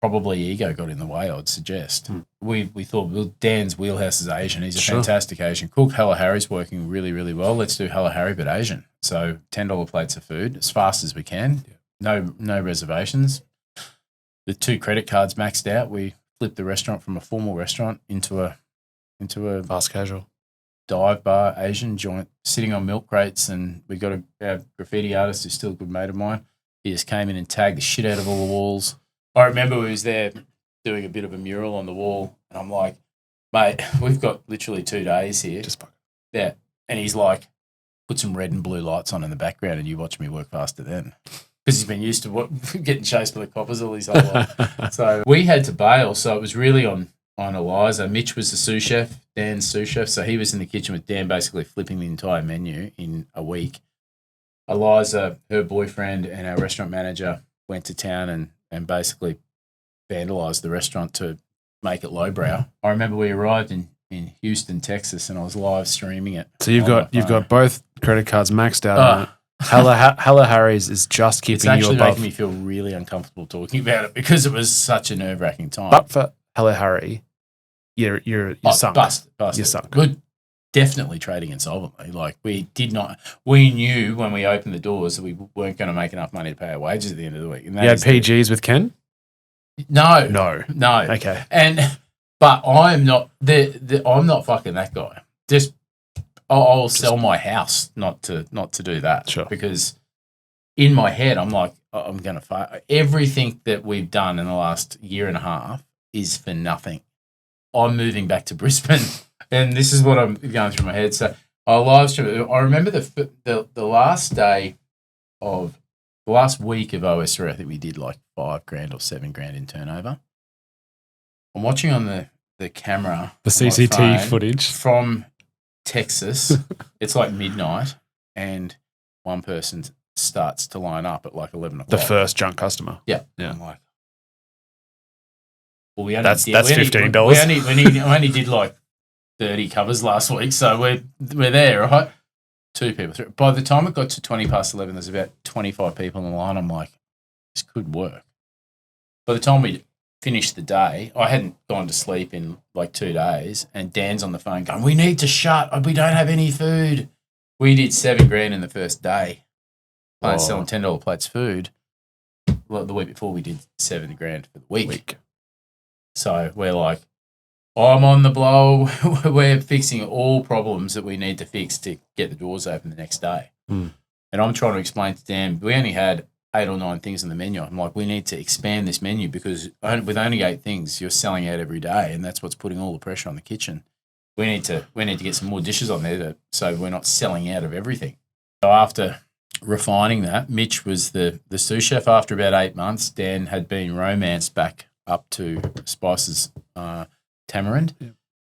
probably ego got in the way, I'd suggest. We thought, well, Dan's wheelhouse is Asian. He's a fantastic Asian cook. Hello Harry's working really, really well. Let's do Hello Harry, but Asian. So $10 plates of food as fast as we can. No reservations. The 2 credit cards maxed out. We flipped the restaurant from a formal restaurant into a fast casual. dive bar, Asian joint, sitting on milk crates, and we got a graffiti artist who's still a good mate of mine. He just came in and tagged the shit out of all the walls. I remember we was there doing a bit of a mural on the wall, and I'm like, mate, we've got literally 2 days here. Yeah. And he's like, put some red and blue lights on in the background and you watch me work faster then. Because he's been used to getting chased by the coppers all his whole life. So we had to bail. So it was really on Eliza. Mitch was the sous chef, Dan's sous chef. So he was in the kitchen with Dan basically flipping the entire menu in a week. Eliza, her boyfriend, and our restaurant manager went to town and basically vandalised the restaurant to make it lowbrow. I remember we arrived in Houston, Texas, and I was live streaming it. So you've got both credit cards maxed out on it. Hello Harry's is just keeping you above. It's actually making me feel really uncomfortable talking about it because it was such a nerve-wracking time. But for Hello Harry, you're sunk. Busted. You're sunk. We're definitely trading insolvently. Like we knew when we opened the doors that we weren't going to make enough money to pay our wages at the end of the week. And you had PGs with Ken? No. Okay. But I'm not I'm not fucking that guy. Just I'll sell my house not to do that. Sure. Because in my head I'm like I'm gonna everything that we've done in the last year and a half is for nothing. I'm moving back to Brisbane, and this is what I'm going through my head. So I live stream. I remember the last day of the last week of OS3. I think we did like $5,000 or $7,000 in turnover. I'm watching on the camera. The CCTV footage. From Texas. It's like midnight and one person starts to line up at like 11 o'clock. The first junk customer. Yeah. I'm like, well, that's $15. We only did like 30 covers last week, so we're there, right? 2 people. 3. By the time it got to 20 past 11, there's about 25 people in the line. I'm like, this could work. By the time we finished the day, I hadn't gone to sleep in like 2 days, and Dan's on the phone going, we need to shut. We don't have any food. We did $7,000 in the first day. Selling $10 plates of food. Well, the week before we did $7,000 for the week. So we're like, I'm on the blow. We're fixing all problems that we need to fix to get the doors open the next day. And I'm trying to explain to Dan, we only had 8 or 9 things on the menu. I'm like, we need to expand this menu because with only 8 things, you're selling out every day, and that's what's putting all the pressure on the kitchen. We need to get some more dishes on there so we're not selling out of everything. So after refining that, Mitch was the sous chef. After about 8 months, Dan had been romanced back up to Spice's Tamarind. Yeah.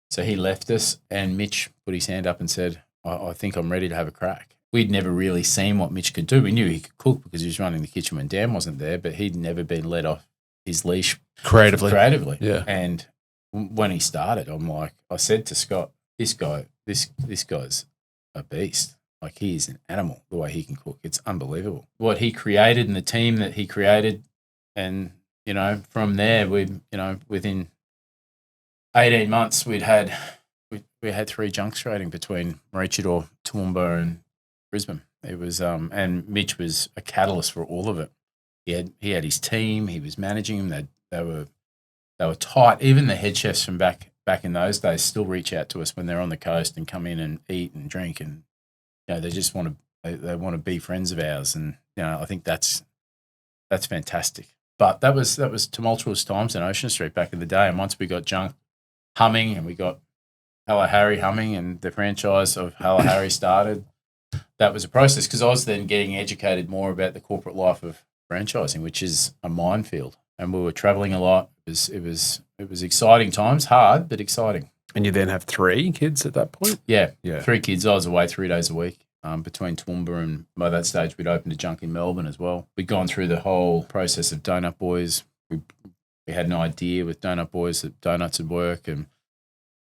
So he left us, and Mitch put his hand up and said, I think I'm ready to have a crack. We'd never really seen what Mitch could do. We knew he could cook because he was running the kitchen when Dan wasn't there, but he'd never been let off his leash creatively. Yeah. And when he started, I said to Scott, this guy's a beast. Like, he is an animal, the way he can cook. It's unbelievable. What he created and the team that he created, and, from there, within 18 months, we had 3 junks trading between Maroochydore, Toowoomba, and Brisbane. It was, and Mitch was a catalyst for all of it. He had his team. He was managing them. They were tight. Even the head chefs from back in those days still reach out to us when they're on the coast and come in and eat and drink, and they just want to be friends of ours. And I think that's fantastic. But that was tumultuous times in Ocean Street back in the day. And once we got junk humming and we got Hello Harry humming and the franchise of Hello Harry started, that was a process, because I was then getting educated more about the corporate life of franchising, which is a minefield. And we were traveling a lot. It was exciting times, hard but exciting. And you then have 3 kids at that point? Yeah. 3 kids. I was away 3 days a week between Toowoomba, and by that stage we'd opened a junk in Melbourne as well. We'd gone through the whole process of Donut Boys. We had an idea with Donut Boys that donuts would work, and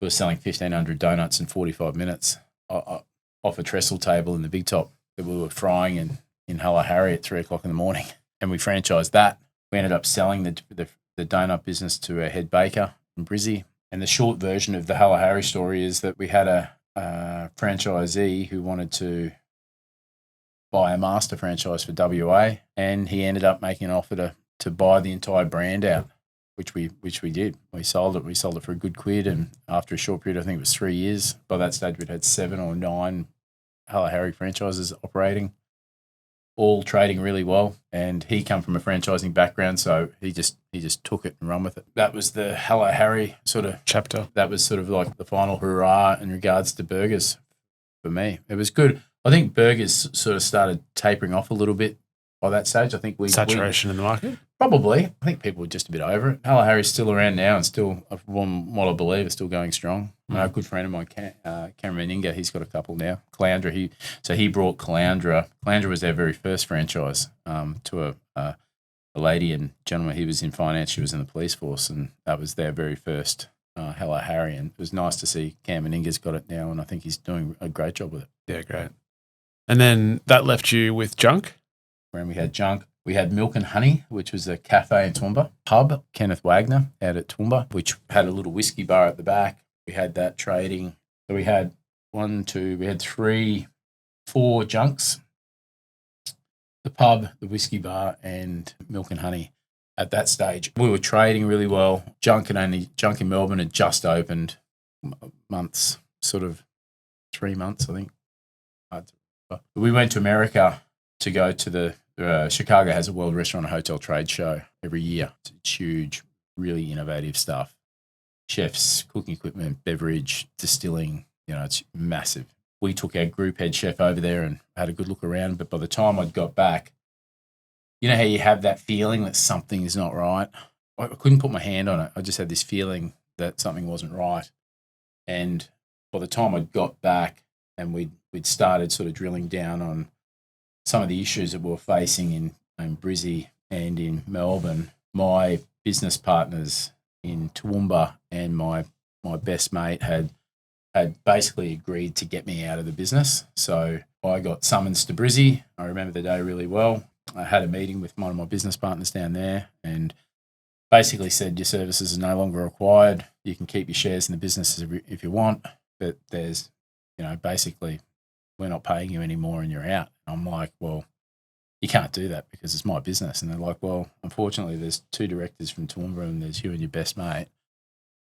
we were selling 1,500 donuts in 45 minutes off a trestle table in the Big Top that we were frying in Hello Harry at 3 o'clock in the morning. And we franchised that. We ended up selling the donut business to a head baker in Brizzy. And the short version of the Hello Harry story is that we had a franchisee who wanted to buy a master franchise for WA, and he ended up making an offer to buy the entire brand out which we did. We sold it. We sold it for a good quid, and after a short period, I think it was 3 years. By that stage, we'd had 7 or 9 Hello Harry franchises operating, all trading really well. And he come from a franchising background, so he just took it and run with it. That was the Hello Harry sort of chapter. That was sort of like the final hurrah in regards to burgers for me. It was good. I think burgers sort of started tapering off a little bit by that stage. I think Saturation in the market? Probably. I think people were just a bit over it. Hello Harry's still around now and still, from what I believe, is still going strong. A good friend of mine, Cameron Meninga, he's got a couple now. Caloundra, he brought Caloundra. Caloundra was their very first franchise to a lady and gentleman. He was in finance, she was in the police force, and that was their very first Hello Harry. And it was nice to see Cam Meninga's got it now, and I think he's doing a great job with it. Yeah, great. And then that left you with Junk? When we had Junk, we had Milk and Honey, which was a cafe in Toowoomba. Pub, Kenneth Wagner out at Toowoomba, which had a little whiskey bar at the back. We had that trading. So we had 4 Junks. The pub, the whiskey bar, and Milk and Honey. At that stage, we were trading really well. Junk in Melbourne had just opened months, sort of 3 months, I think. We went to America to go to the Chicago has a World Restaurant and Hotel Trade Show every year. It's huge, really innovative stuff. Chefs, cooking equipment, beverage, distilling, it's massive. We took our group head chef over there and had a good look around, but by the time I'd got back, you know how you have that feeling that something is not right? I couldn't put my hand on it. I just had this feeling that something wasn't right. And by the time I'd got back and we'd started sort of drilling down on some of the issues that we were facing in Brizzy and in Melbourne, my business partners in Toowoomba and my best mate had basically agreed to get me out of the business. So I got summons to Brizzy. I remember the day really well. I had a meeting with one of my business partners down there and basically said your services are no longer required. You can keep your shares in the business if you want, but there's, basically we're not paying you anymore and you're out. I'm like, well, you can't do that because it's my business. And they're like, well, unfortunately, there's 2 directors from Toowoomba and there's you and your best mate,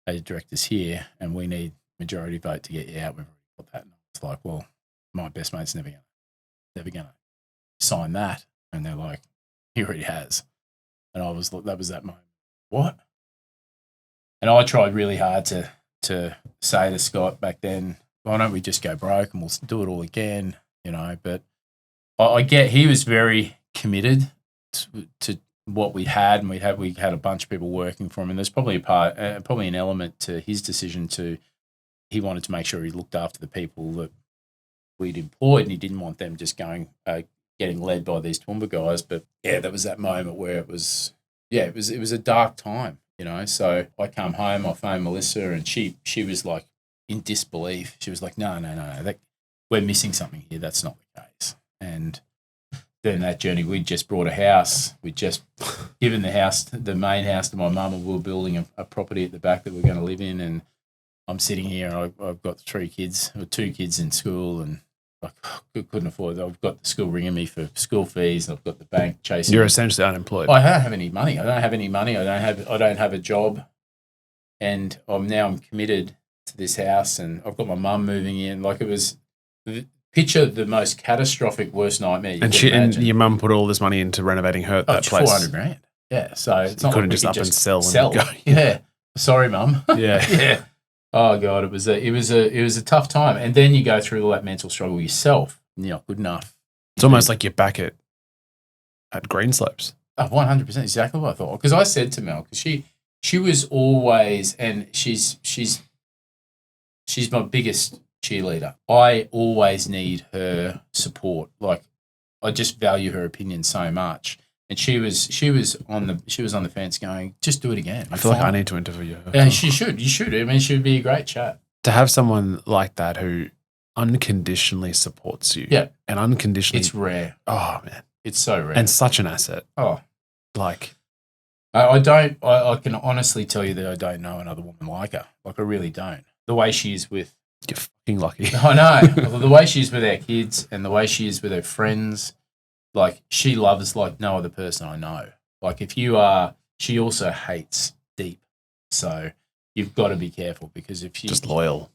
8 directors here, and we need majority vote to get you out. We've already got that. And it's like, well, my best mate's never gonna sign that. And they're like, he already has. And I was like, that was that moment. What? And I tried really hard to say to Scott back then, why don't we just go broke and we'll do it all again, but I get he was very committed to what we had, and we had a bunch of people working for him, and there's probably probably an element to his decision he wanted to make sure he looked after the people that we'd employed, and he didn't want them just getting led by these Toowoomba guys. But yeah, that was that moment where it was a dark time, So I come home, I phoned Melissa, and she was like in disbelief. She was like, no, we're missing something here. That's not the case. And then that journey, we'd just brought a house. We'd just given the main house to my mum, and we were building a property at the back that we're going to live in. And I'm sitting here, and I've got 2 kids in school, and I couldn't afford it. I've got the school ringing me for school fees. I've got the bank chasing. You're essentially unemployed. I don't have any money. I don't have a job, and I'm committed to this house, and I've got my mum moving in. Like, it was picture the most catastrophic worst nightmare. And your mum put all this money into renovating that place. $400,000. Yeah, so it's not couldn't like just up and sell. And go. Yeah, sorry, mum. Yeah, yeah. Oh God, it was a tough time, and then you go through all that mental struggle yourself. And you're not good enough. It's almost like you're back at Greenslopes. Oh, 100%, exactly what I thought. Because I said to Mel, because she was always, and she's my biggest cheerleader. I always need her support. Like, I just value her opinion so much. And she was on the fence going, just do it again. I feel like I need to interview her. Yeah, she should. You should. I mean, she would be a great chat. To have someone like that who unconditionally supports you. Yeah. And unconditionally. It's rare. Oh, man. It's so rare. And such an asset. Oh. Like. I can honestly tell you that I don't know another woman like her. Like, I really don't. The way she is with. You're fucking lucky. I know. The way she is with our kids and the way she is with her friends. Like, she loves like no other person I know. Like, she also hates deep. So you've got to be careful because if you Just loyal.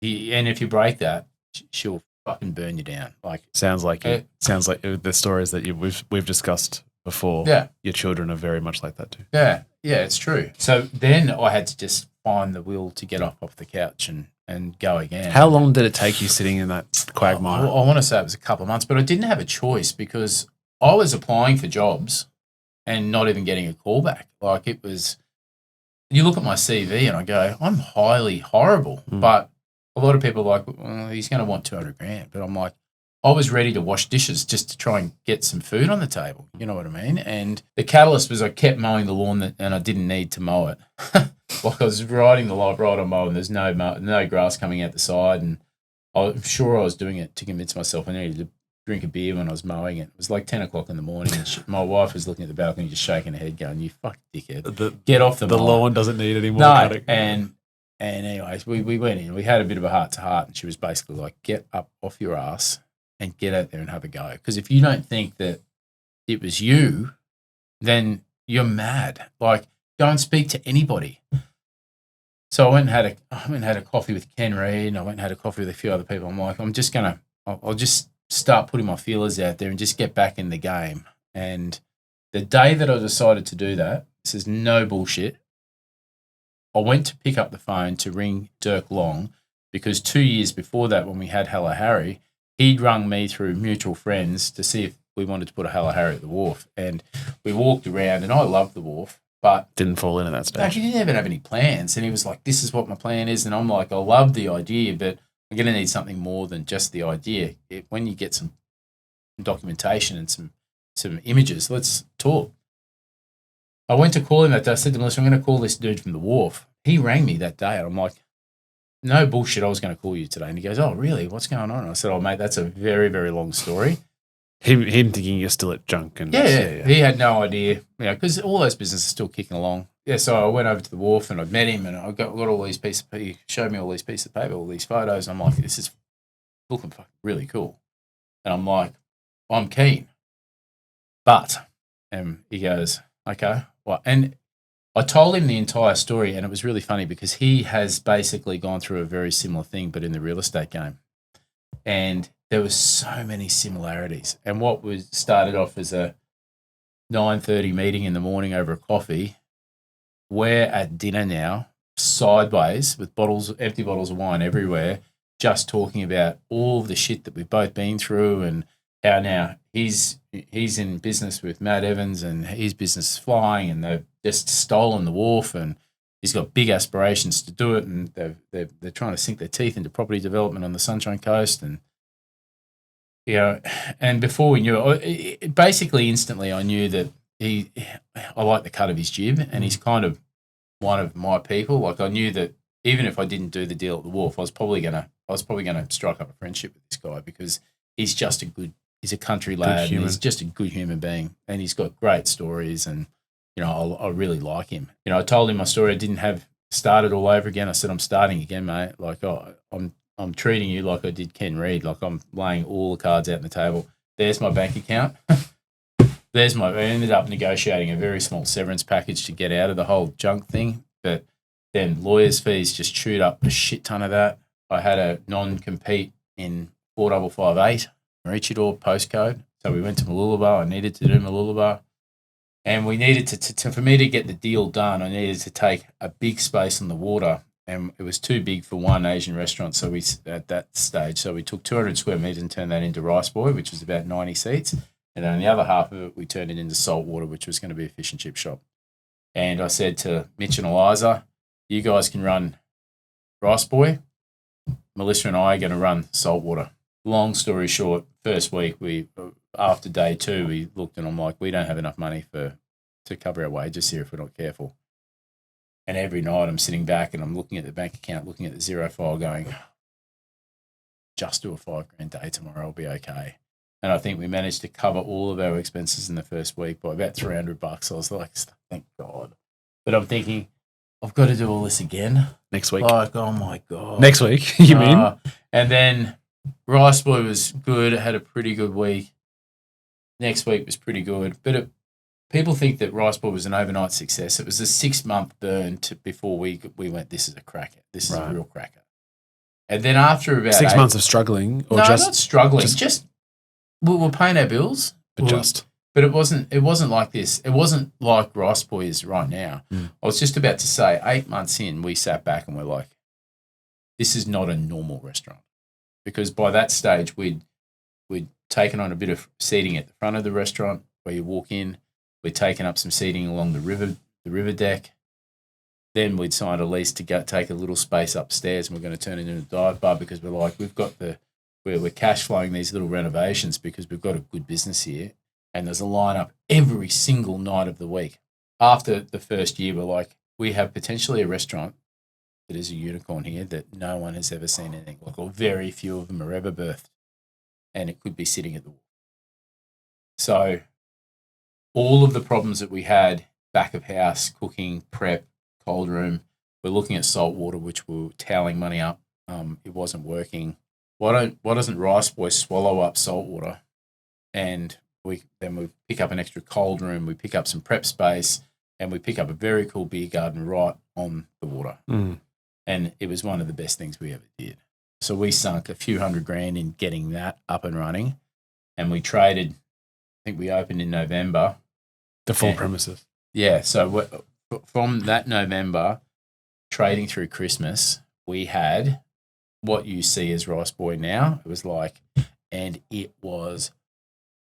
and if you break that, she'll fucking burn you down. Like Sounds like the stories that we've discussed before. Yeah. Your children are very much like that too. Yeah, it's true. So then I had to just find the will to get up off the couch and go again. How long did it take you sitting in that quagmire? I want to say it was a couple of months, but I didn't have a choice because I was applying for jobs and not even getting a call back. Like it was, you look at my CV and I go, I'm highly horrible. But a lot of people are like, well, he's going to want 200 grand. But I'm like, I was ready to wash dishes just to try and get some food on the table. You know what I mean? And the catalyst was I kept mowing the lawn and I didn't need to mow it. Like I was riding the light right on mow and there's no grass coming out the side. And I'm sure I was doing it to convince myself I needed to drink a beer when I was mowing it. It was like 10 o'clock in the morning and my wife was looking at the balcony just shaking her head going, you fucking dickhead. Get off the lawn doesn't need any more cutting. And anyways, we went in. We had a bit of a heart-to-heart and she was basically like, get up off your ass and get out there and have a go. Because if you don't think that it was you, then you're mad. Like, go and speak to anybody. So I went and had a coffee with Ken Reid and I went and had a coffee with a few other people. I'm like, I'll just start putting my feelers out there and just get back in the game. And the day that I decided to do that, this is no bullshit, I went to pick up the phone to ring Dirk Long because 2 years before that when we had Hello Harry, he'd rung me through mutual friends to see if we wanted to put a Hello Harry at the wharf. And we walked around and I loved the wharf, but didn't fall in at that stage. He didn't even have any plans. And he was like, this is what my plan is. And I'm like, I love the idea, but I'm going to need something more than just the idea. When you get some documentation and some images, let's talk. I went to call him that day. I said to Melissa, I'm going to call this dude from the wharf. He rang me that day and I'm like, no bullshit, I was going to call you today. And he goes, oh, really? What's going on? And I said, oh, mate, that's a very, very long story. Him thinking you're still at junk. And yeah. He had no idea, because all those businesses are still kicking along. Yeah, so I went over to the wharf and I met him and I got all these pieces of paper. He showed me all these pieces of paper, all these photos. And I'm like, this is looking fucking really cool. And I'm like, I'm keen. But, and he goes, okay. Well, and I told him the entire story and it was really funny because he has basically gone through a very similar thing, but in the real estate game. And there was so many similarities. And what was started off as a 9:30 meeting in the morning over a coffee, we're at dinner now, sideways with empty bottles of wine everywhere, just talking about all the shit that we've both been through and how now he's in business with Matt Evans and his business is flying and they've just stolen the wharf and he's got big aspirations to do it and they're trying to sink their teeth into property development on the Sunshine Coast and and before we knew it, basically instantly I knew that I like the cut of his jib and he's kind of one of my people. Like I knew that even if I didn't do the deal at the wharf, I was probably gonna strike up a friendship with this guy because he's a country lad and he's just a good human being and he's got great stories and I really like him. I told him my story. I didn't have started all over again. I said, I'm starting again, mate. Like, I'm treating you like I did Ken Reid. Like, I'm laying all the cards out on the table. There's my bank account. I ended up negotiating a very small severance package to get out of the whole junk thing. But then lawyers' fees just chewed up a shit ton of that. I had a non-compete in 4558, Maroochydore postcode. So we went to Mooloolaba. I needed to do Mooloolaba. And we needed to for me to get the deal done, I needed to take a big space on the water. And it was too big for one Asian restaurant. So at that stage, we took 200 square meters and turned that into Rice Boy, which was about 90 seats. And then the other half of it, we turned it into Saltwater, which was going to be a fish and chip shop. And I said to Mitch and Eliza, you guys can run Rice Boy. Melissa and I are going to run Saltwater. Long story short, first week, after day 2, we looked and I'm like, we don't have enough money to cover our wages here if we're not careful. And every night I'm sitting back and I'm looking at the bank account, looking at the zero file going, just do a $5,000 day tomorrow, I'll be okay. And I think we managed to cover all of our expenses in the first week by about $300. I was like, thank God. But I'm thinking, I've got to do all this again. Next week. Like, oh my God. Next week, you mean? And then Rice Boy was good. It had a pretty good week. Next week was pretty good. But people think that Rice Boy was an overnight success. It was a 6-month burn before we went, this is a cracker. This is a real cracker. And then after about 6 months of struggling, or no, just not struggling, just we were paying our bills. But it wasn't like this. It wasn't like Rice Boy is right now. I was just about to say 8 months in, we sat back and we're like, this is not a normal restaurant. Because by that stage, we'd taken on a bit of seating at the front of the restaurant where you walk in. We'd taken up some seating along the river deck. Then we'd signed a lease to take a little space upstairs, and we're going to turn it into a dive bar because we're like, we're cash flowing these little renovations because we've got a good business here, and there's a lineup every single night of the week. After the first year, we're like, we have potentially a restaurant that is a unicorn here that no one has ever seen anything like, or very few of them are ever birthed, and it could be sitting at the wall. So all of the problems that we had, back of house, cooking, prep, cold room, we're looking at salt water, which we were toweling money up. It wasn't working. Why doesn't Rice Boy swallow up salt water, and we pick up an extra cold room, we pick up some prep space, and we pick up a very cool beer garden right on the water. And it was one of the best things we ever did. So we sunk a few $100,000 in getting that up and running, and we traded. I think we opened in November. The full premises. Yeah. So from that November, trading through Christmas, we had what you see as Rice Boy now. It was like, and it was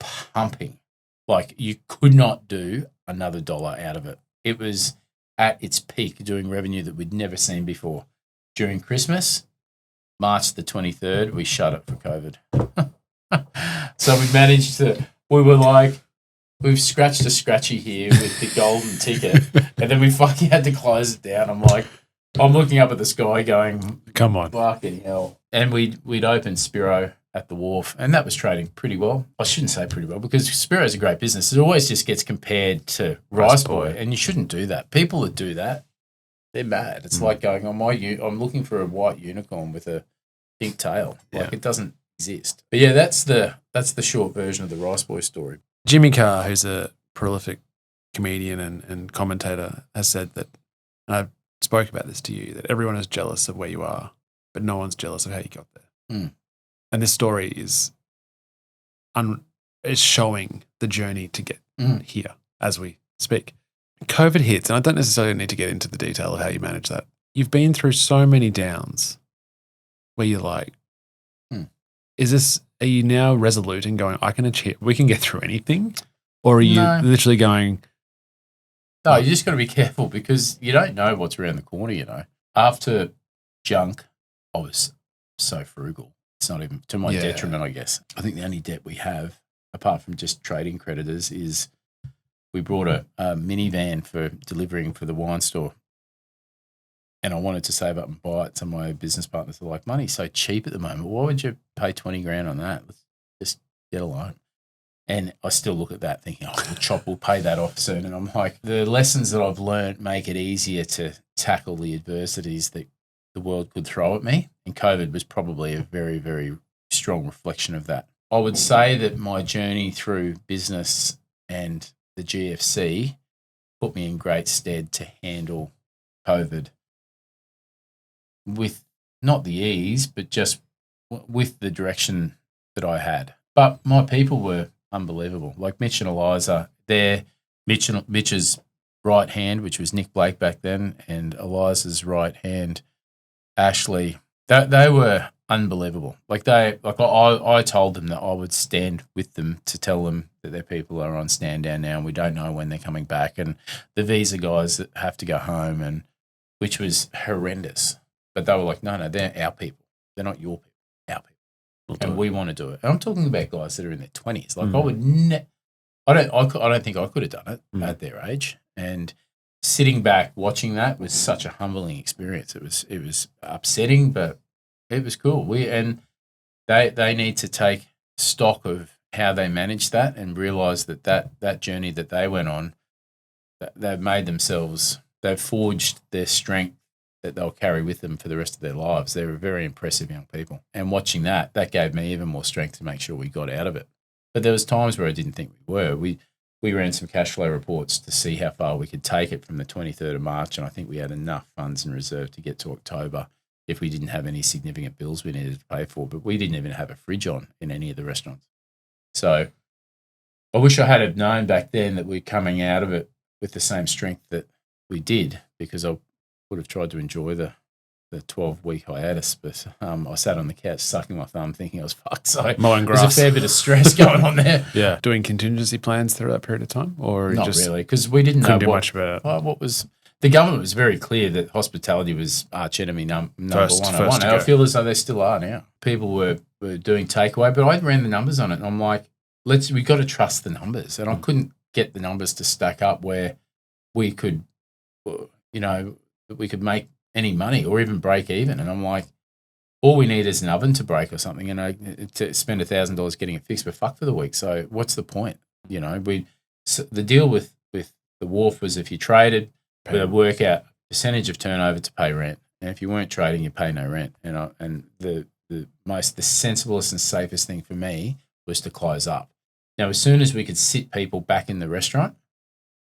pumping. Like, you could not do another dollar out of it. It was at its peak, doing revenue that we'd never seen before. During Christmas, March the 23rd, we shut it for COVID. So we were like, we've scratched a scratchy here with the golden ticket, and then we fucking had to close it down. I'm looking up at the sky going, come on, fucking hell. And we'd opened Spiro at the Wharf, and that was trading pretty well. I shouldn't say pretty well, because Spiro is a great business. It always just gets compared to Rice Boy, and you shouldn't do that. People that do that, they're mad. It's like going, I'm looking for a white unicorn with a pink tail. Like, it doesn't exist. But yeah, that's the short version of the Rice Boy story. Jimmy Carr, who's a prolific comedian and commentator, has said that, and I spoke about this to you, that everyone is jealous of where you are, but no one's jealous of how you got there. And this story is showing the journey to get here as we speak. COVID hits, and I don't necessarily need to get into the detail of how you manage that. You've been through so many downs where you're like, are you now resolute in going, we can get through anything? Or are you literally going? No, you just got to be careful, because you don't know what's around the corner, you know. After junk, I was so frugal. It's not even to my detriment, I guess. I think the only debt we have, apart from just trading creditors, is we brought a minivan for delivering for the wine store. And I wanted to save up and buy it. Some of my business partners are like, money's so cheap at the moment. Why would you pay $20,000 on that? Let's just get a loan. And I still look at that thinking, we'll pay that off soon. And I'm like, the lessons that I've learned make it easier to tackle the adversities that the world could throw at me. And COVID was probably a very, very strong reflection of that. I would say that my journey through business and the GFC put me in great stead to handle COVID with not the ease, but just with the direction that I had. But my people were unbelievable. Like Mitch and Eliza, Mitch's right hand, which was Nick Blake back then, and Eliza's right hand, Ashley, they were unbelievable. I told them that I would stand with them to tell them that their people are on stand down now, and we don't know when they're coming back, and the visa guys that have to go home, and which was horrendous. But they were like, no, they're our people. They're not your people, our people. And we want to do it. And I'm talking about guys that are in their 20s. Like, I don't think I could have done it at their age. And sitting back watching that was such a humbling experience. It was upsetting, but it was cool. They need to take stock of how they managed that and realize that journey that they went on, they've forged their strength that they'll carry with them for the rest of their lives. They were very impressive young people. And watching that gave me even more strength to make sure we got out of it. But there was times where I didn't think we were. we ran some cash flow reports to see how far we could take it from the 23rd of March, and I think we had enough funds in reserve to get to October if we didn't have any significant bills we needed to pay for. But we didn't even have a fridge on in any of the restaurants. So I wish I had have known back then that we're coming out of it with the same strength that we did, because I would have tried to enjoy the 12-week hiatus. But I sat on the couch sucking my thumb thinking I was fucked. So Mowing there's grass. a fair bit of stress going on there. Yeah. Doing contingency plans through that period of time? Or Not just really, because we didn't know couldn't do much about it? what was. The government was very clear that hospitality was arch enemy number First 101. to And I go. feel as though they still are now. People were doing takeaway, but I ran the numbers on it, and I'm like, we got to trust the numbers. And I couldn't get the numbers to stack up where we could, we could make any money or even break even. And I'm like, all we need is an oven to break or something, and to spend $1,000 getting it fixed, but fuck for the week. So what's the point? The deal with the wharf was if you traded, we'd work out percentage of turnover to pay rent, and if you weren't trading, you pay no rent. And the sensiblest and safest thing for me was to close up. Now, as soon as we could sit people back in the restaurant,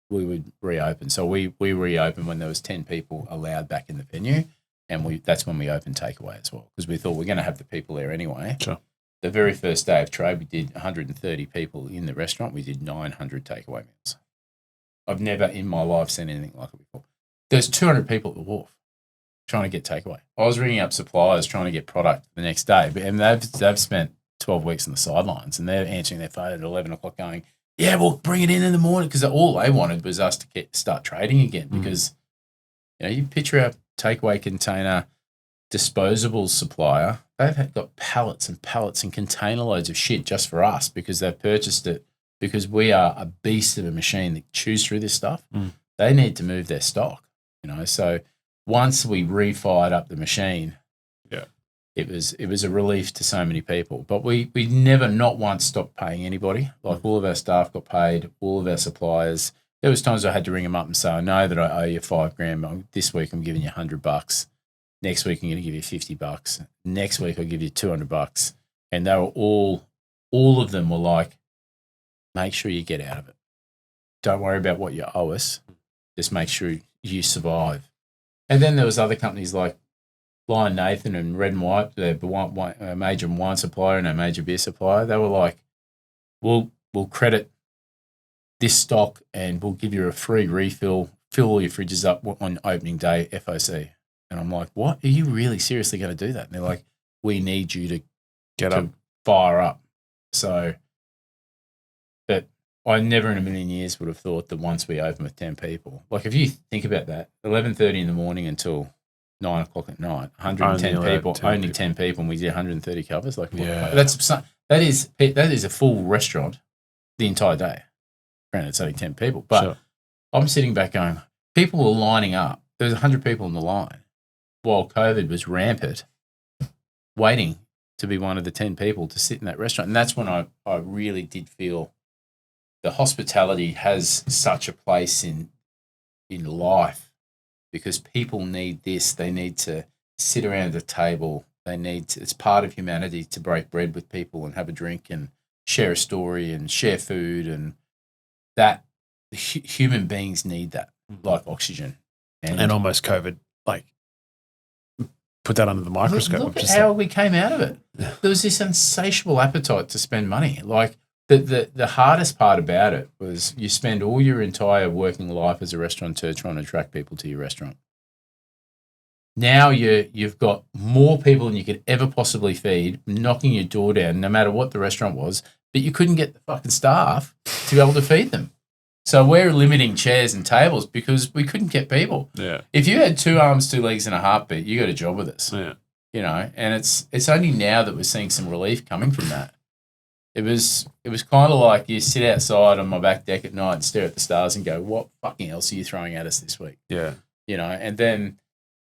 we would reopen. So we reopened when there was 10 people allowed back in the venue, and that's when we opened takeaway as well, because we thought we're going to have the people there anyway. Sure. The very first day of trade, we did 130 people in the restaurant. We did 900 takeaway meals. I've never in my life seen anything like it before. There's 200 people at the wharf trying to get takeaway. I was ringing up suppliers trying to get product the next day, and they've spent 12 weeks on the sidelines, and they're answering their phone at 11 o'clock going, yeah, we'll bring it in the morning, because all they wanted was us to start trading again, because you picture our takeaway container disposable supplier, they've got pallets and pallets and container loads of shit just for us because they've purchased it, because we are a beast of a machine that chews through this stuff. They need to move their stock, So once we refired up the machine, it was a relief to so many people. But we never, not once, stopped paying anybody. Like all of our staff got paid, all of our suppliers. There was times I had to ring them up and say, I know that I owe you $5,000. This week I'm giving you $100. Next week I'm going to give you $50. Next week I'll give you $200. And they were all of them were like, make sure you get out of it. Don't worry about what you owe us. Just make sure you survive. And then there was other companies like Lion Nathan and Red and White, a major wine supplier and a major beer supplier. They were like, we'll credit this stock and we'll give you a free refill, fill all your fridges up on opening day, FOC. And I'm like, what? Are you really seriously going to do that? And they're like, we need you to Get up. fire up. So, but I never in a million years would have thought that once we open with 10 people, like if you think about that, 11:30 in the morning until 9 o'clock at night, 110 people, only 10 people, and we did 130 covers. Like, that is a full restaurant the entire day. Granted, it's only 10 people, but Sure. I'm sitting back going, people were lining up. There was 100 people in the line while COVID was rampant, waiting to be one of the 10 people to sit in that restaurant. And that's when I really did feel the hospitality has such a place in life, because people need this. They need to sit around a table. It's part of humanity to break bread with people and have a drink and share a story and share food, and that human beings need that, like oxygen. And almost COVID, like, put that under the microscope. Look at how we came out of it. There was this insatiable appetite to spend money. Like the hardest part about it was you spend all your entire working life as a restaurateur trying to attract people to your restaurant. Now you've got more people than you could ever possibly feed knocking your door down, no matter what the restaurant was, but you couldn't get the fucking staff to be able to feed them. So we're limiting chairs and tables because we couldn't get people. Yeah. If you had 2 arms, 2 legs, and a heartbeat, you got a job with us. Yeah. And it's only now that we're seeing some relief coming from that. It was kind of like you sit outside on my back deck at night and stare at the stars and go, what fucking else are you throwing at us this week? Yeah. And then,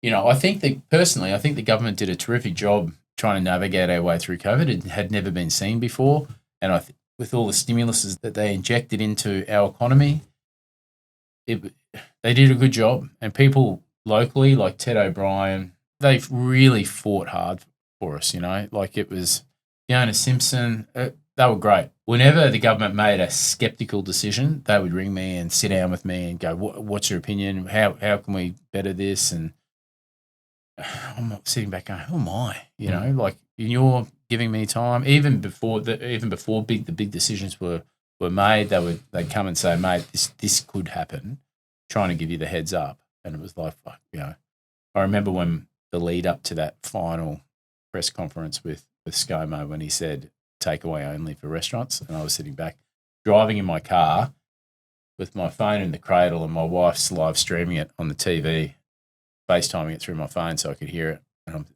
I think the government did a terrific job trying to navigate our way through COVID. It had never been seen before. And with all the stimuluses that they injected into our economy, they did a good job. And people locally, like Ted O'Brien, they've really fought hard for us, Like it was Fiona Simpson. they were great. Whenever the government made a skeptical decision, they would ring me and sit down with me and go, what's your opinion? How can we better this? And I'm not sitting back going, who am I? You know, like you're giving me time. Even before the big decisions were made, they'd come and say, mate, this could happen, trying to give you the heads up. And it was like, fuck, you know. I remember when the lead up to that final press conference with ScoMo when he said takeaway only for restaurants, and I was sitting back driving in my car with my phone in the cradle and my wife's live streaming it on the TV, FaceTiming it through my phone so I could hear it. And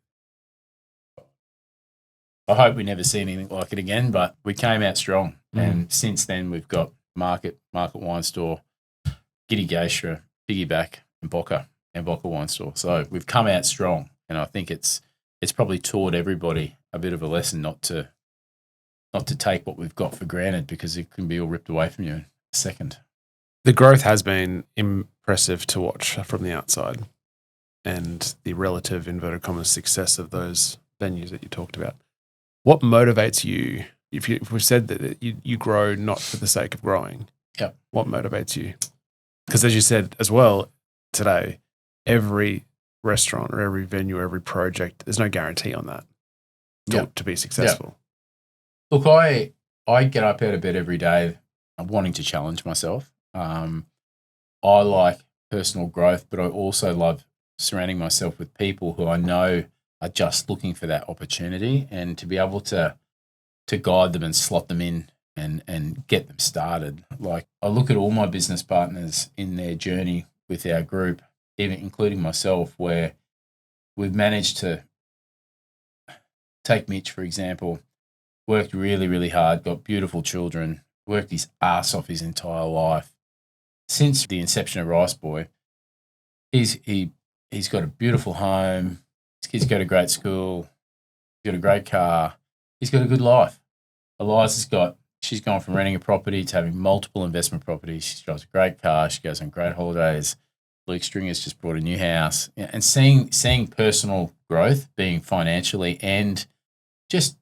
I hope we never see anything like it again, but we came out strong. And since then we've got Market Wine Store, Giddy Geisha, Piggyback and Boca Wine Store. So we've come out strong, and I think it's probably taught everybody a bit of a lesson not to take what we've got for granted, because it can be all ripped away from you in a second. The growth has been impressive to watch from the outside, and the relative inverted commas success of those venues that you talked about. What motivates you? If we've said that you grow not for the sake of growing, yeah, what motivates you? Because as you said as well today, every restaurant or every venue, every project, there's no guarantee on that to be successful. Yeah. Look, I get up out of bed every day wanting to challenge myself. I like personal growth, but I also love surrounding myself with people who I know are just looking for that opportunity, and to be able to guide them and slot them in and get them started. Like, I look at all my business partners in their journey with our group, even including myself, where we've managed to take Mitch, for example, worked really, really hard, got beautiful children, worked his ass off his entire life. Since the inception of Rice Boy, he's got a beautiful home, his kids go to great school, he's got a great car, he's got a good life. She's gone from renting a property to having multiple investment properties. She drives a great car, she goes on great holidays. Luke Stringer's just bought a new house. And seeing personal growth, being financially and just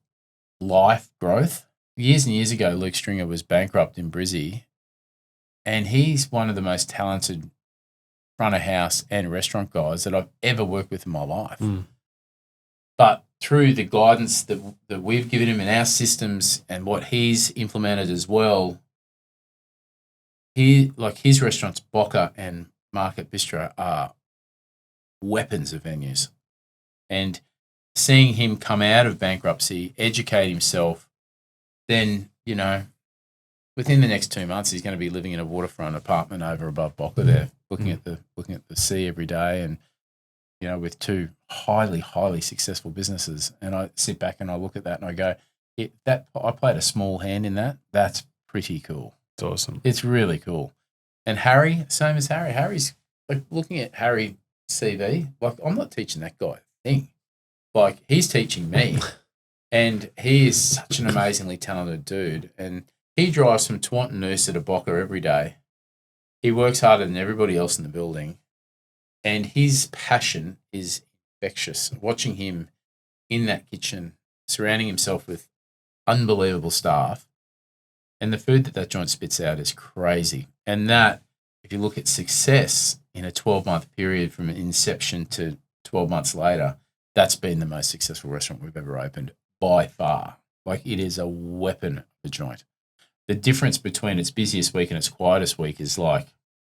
life growth. Years and years ago, Luke Stringer was bankrupt in Brizzy, and he's one of the most talented front of house and restaurant guys that I've ever worked with in my life. But through the guidance that we've given him in our systems and what he's implemented as well, his restaurants, Boca and Market Bistro, are weapons of venues. And seeing him come out of bankruptcy, educate himself, then, you know, within the next 2 months, he's going to be living in a waterfront apartment over above Boca there, looking at the sea every day, and, you know, with two highly, highly successful businesses. And I sit back and I look at that and I go, I played a small hand in that. That's pretty cool. It's awesome. It's really cool. And Harry, same as Harry. Harry's, like, looking at Harry CV, like, I'm not teaching that guy a thing. Like, he's teaching me. And he is such an amazingly talented dude. And he drives from Noosa to Boca every day. He works harder than everybody else in the building. And his passion is infectious. Watching him in that kitchen, surrounding himself with unbelievable staff, and the food that joint spits out is crazy. And that, if you look at success in a 12-month period from inception to 12 months later, that's been the most successful restaurant we've ever opened by far. Like, it is a weapon of a joint. The difference between its busiest week and its quietest week is like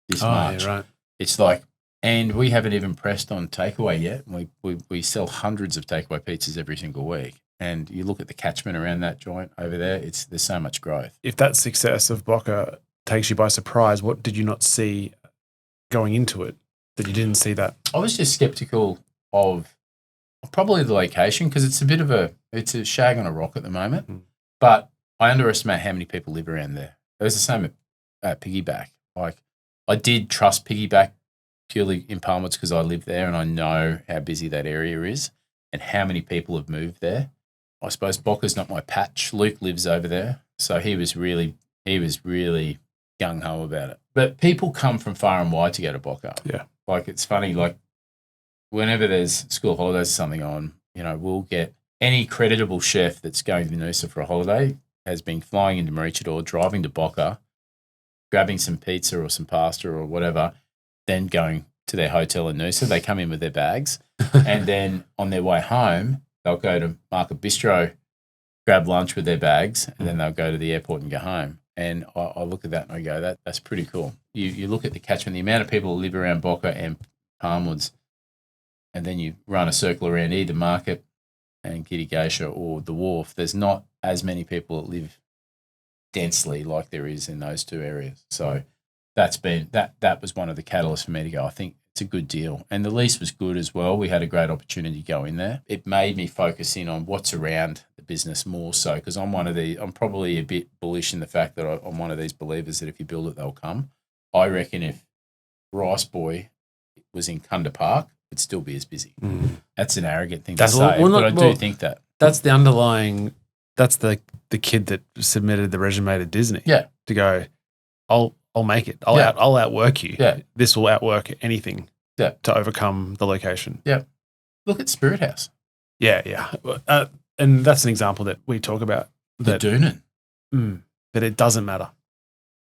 this much. Yeah, right. It's like, and we haven't even pressed on takeaway yet. We sell hundreds of takeaway pizzas every single week. And you look at the catchment around that joint over there, there's so much growth. If that success of Boca takes you by surprise, what did you not see going into it that you didn't see that? I was just skeptical of probably the location, because it's a shag on a rock at the moment. But I underestimate how many people live around there. It was the same at Piggyback. Like, I did trust Piggyback purely in Palmwoods because I live there and I know how busy that area is and how many people have moved there. I suppose Boca's not my patch. Luke lives over there, so he was really gung-ho about it. But people come from far and wide to go to Boca. Yeah. Like, it's funny, like, whenever there's school holidays or something on, you know, we'll get any creditable chef that's going to Noosa for a holiday has been flying into Maroochydore, driving to Boca, grabbing some pizza or some pasta or whatever, then going to their hotel in Noosa. They come in with their bags, and then on their way home, they'll go to Market Bistro, grab lunch with their bags, and then they'll go to the airport and go home. And I look at that and I go, that's pretty cool. You look at the catchment, the amount of people who live around Boca and Palmwoods, and then you run a circle around either Market and Kitty Geisha or the Wharf. There's not as many people that live densely like there is in those two areas. So that was one of the catalysts for me to go, I think it's a good deal. And the lease was good as well. We had a great opportunity to go in there. It made me focus in on what's around the business more so, because I'm probably a bit bullish in the fact that I'm one of these believers that if you build it, they'll come. I reckon if Rice Boy was in Kunda Park, it'd still be as busy. That's an arrogant thing to say, but I do think that. That's the underlying, that's the kid that submitted the resume to Disney. Yeah. To go, I'll make it. I'll outwork you. Yeah. This will outwork anything. Yeah. To overcome the location. Yeah. Look at Spirit House. Yeah. And that's an example that we talk about. The Doonan. That it doesn't matter.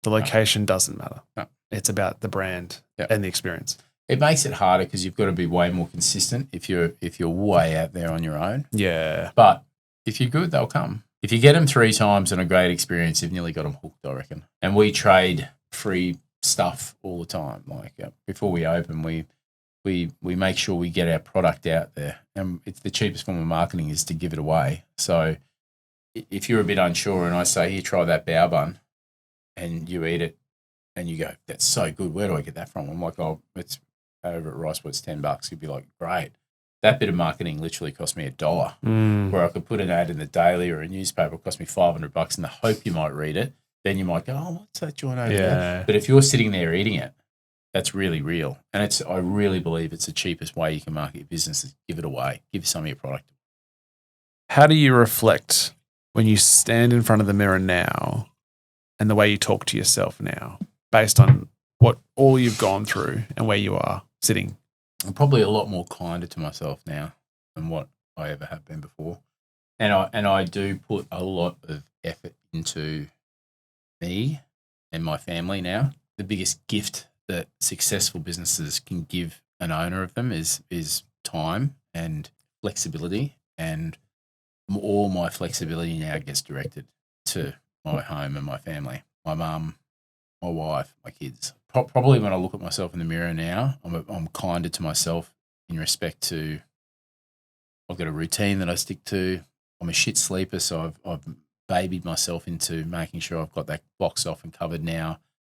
The location doesn't matter. No. It's about the brand and the experience. It makes it harder because you've got to be way more consistent if you're way out there on your own. Yeah. But if you're good, they'll come. If you get them 3 times and a great experience, you've nearly got them hooked, I reckon. And we trade free stuff all the time. Like before we open, we make sure we get our product out there. And it's the cheapest form of marketing is to give it away. So if you're a bit unsure and I say, here, try that bao bun, and you eat it and you go, that's so good. Where do I get that from? I'm like, oh, it's over at Rice, it's $10. You'd be like, great. That bit of marketing literally cost me $1, where I could put an ad in the Daily or a newspaper. It cost me $500 in the hope you might read it. Then you might go, oh, what's that joint over there? But if you're sitting there eating it, that's really real. And I really believe it's the cheapest way you can market your business is give it away. Give some of your product. How do you reflect when you stand in front of the mirror now and the way you talk to yourself now based on what all you've gone through and where you are sitting? I'm probably a lot more kinder to myself now than what I ever have been before. And I do put a lot of effort into me and my family now. The biggest gift that successful businesses can give an owner of them is time and flexibility, and all my flexibility now gets directed to my home and my family, my mum, my wife, my kids. Probably when I look at myself in the mirror now, I'm kinder to myself in respect to I've got a routine that I stick to. I'm a shit sleeper, so I've babied myself into making sure I've got that box off and covered now,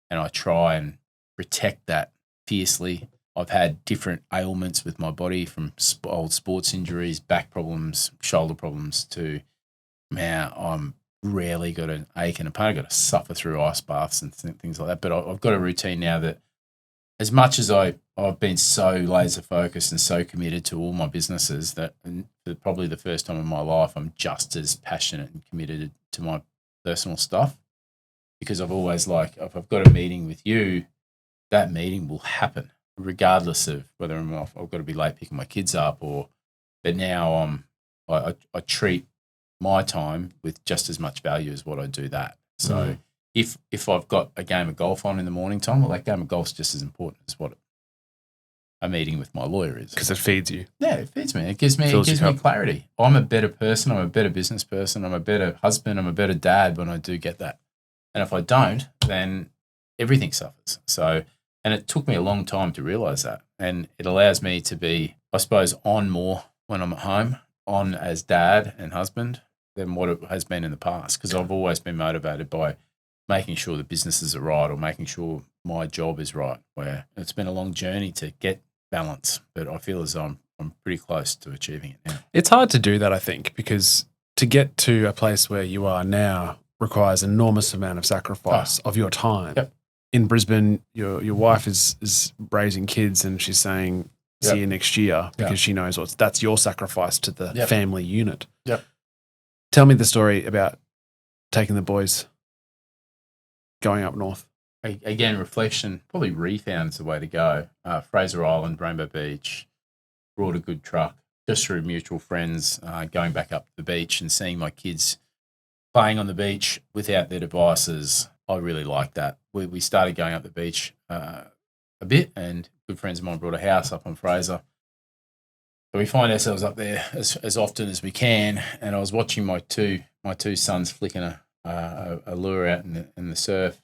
and I try and protect that fiercely. I've had different ailments with my body, from old sports injuries, back problems, shoulder problems, to now I'm rarely got an ache and a pain. I've got to suffer through ice baths and things like that. But I've got a routine now that, as much as I've been so laser focused and so committed to all my businesses, that for probably the first time in my life, I'm just as passionate and committed to my personal stuff, because I've always if I've got a meeting with you, that meeting will happen regardless of whether I've got to be late picking my kids up but now I treat my time with just as much value as what I do that. So if I've got a game of golf on in the morning time, well, that game of golf's just as important as what a meeting with my lawyer is. Because it feeds you. Yeah, it feeds me. It gives me clarity. I'm a better person. I'm a better business person. I'm a better husband. I'm a better dad when I do get that. And if I don't, then everything suffers. So, and it took me a long time to realize that. And it allows me to be, I suppose, on more when I'm at home, on as dad and husband, than what it has been in the past, because I've always been motivated by making sure the businesses are right or making sure my job is right, where it's been a long journey to get balance, but I feel as though I'm pretty close to achieving it now. It's hard to do that, I think, because to get to a place where you are now requires an enormous amount of sacrifice of your time. Yep. In Brisbane, your wife is raising kids and she's saying, see you next year, because she knows that's your sacrifice to the family unit. Yep. Tell me the story about taking the boys going up north. Again, reflection, probably refound is the way to go. Fraser Island, Rainbow Beach, brought a good truck just through mutual friends, going back up the beach and seeing my kids playing on the beach without their devices. I really like that. We started going up the beach a bit, and good friends of mine brought a house up on Fraser. So we find ourselves up there as often as we can. And I was watching my two sons flicking a lure out in the surf.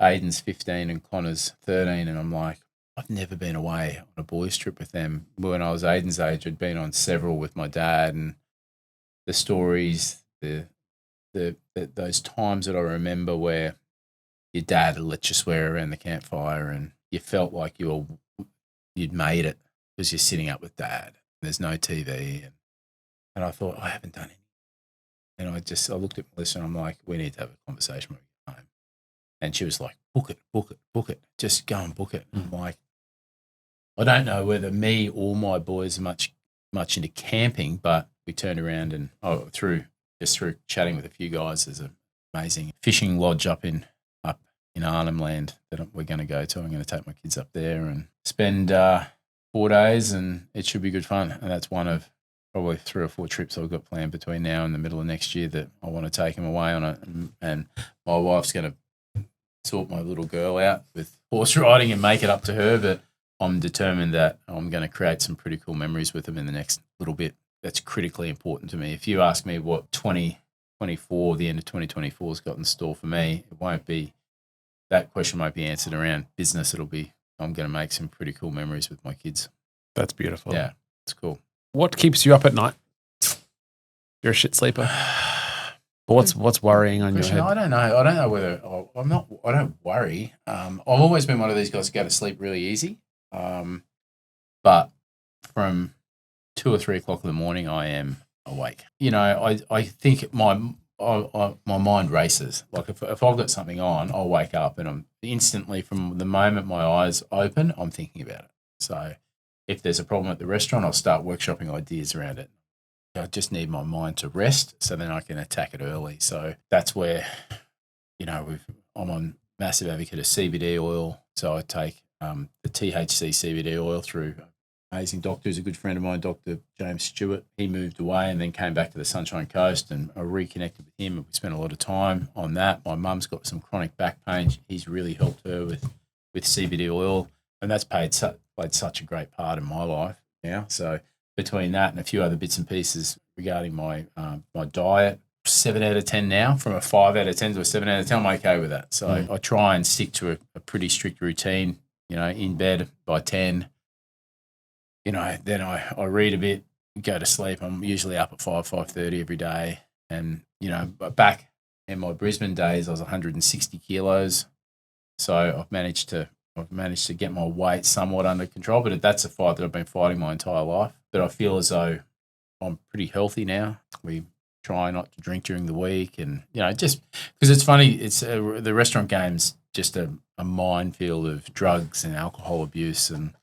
Aiden's 15 and Connor's 13, and I'm like, I've never been away on a boys' trip with them. When I was Aiden's age, I'd been on several with my dad, and the stories, those times that I remember where your dad would let you swear around the campfire, and you felt like you'd made it because you're sitting up with dad. There's no TV, and I thought, I haven't done it. And I looked at Melissa and I'm like, we need to have a conversation when we get home. And she was like, book it. Just go and book it. And I'm like, I don't know whether me or my boys are much into camping, but we turned around and through chatting with a few guys, there's an amazing fishing lodge up in Arnhem Land that we're going to go to. I'm going to take my kids up there and spend 4 days, and it should be good fun. And that's one of probably 3 or 4 trips I've got planned between now and the middle of next year that I want to take them away on it. And my wife's going to sort my little girl out with horse riding and make it up to her, but I'm determined that I'm going to create some pretty cool memories with them in the next little bit. That's critically important to me. If you ask me what 2024, the end of 2024 has got in store for me, that question won't be answered around business. It'll be, I'm going to make some pretty cool memories with my kids. That's beautiful. Yeah, it's cool. What keeps you up at night? You're a shit sleeper. What's worrying on your head? I don't know whether I don't worry. I've always been one of these guys who go to sleep really easy. But from 2 or 3 o'clock in the morning, I am awake. I think my mind races. Like if I've got something on, I'll wake up and I'm instantly, from the moment my eyes open, I'm thinking about it. So if there's a problem at the restaurant, I'll start workshopping ideas around it. I just need my mind to rest so then I can attack it early. So that's where, I'm on massive advocate of CBD oil. So I take the THC CBD oil through an amazing doctor who's a good friend of mine, Dr. James Stewart. He moved away and then came back to the Sunshine Coast, and I reconnected with him, and we spent a lot of time on that. My mum's got some chronic back pain. He's really helped her with CBD oil, and that's played such a great part in my life now. So between that and a few other bits and pieces regarding my diet, 7 out of 10 now, from a 5 out of 10 to a 7 out of 10, I'm okay with that. So I try and stick to a pretty strict routine, in bed by 10. Then I read a bit, go to sleep. I'm usually up at 5:30 every day. And, back in my Brisbane days, I was 160 kilos. So I've managed to get my weight somewhat under control, but that's a fight that I've been fighting my entire life. But I feel as though I'm pretty healthy now. We try not to drink during the week, and just because it's funny, it's the restaurant game's just a minefield of drugs and alcohol abuse, and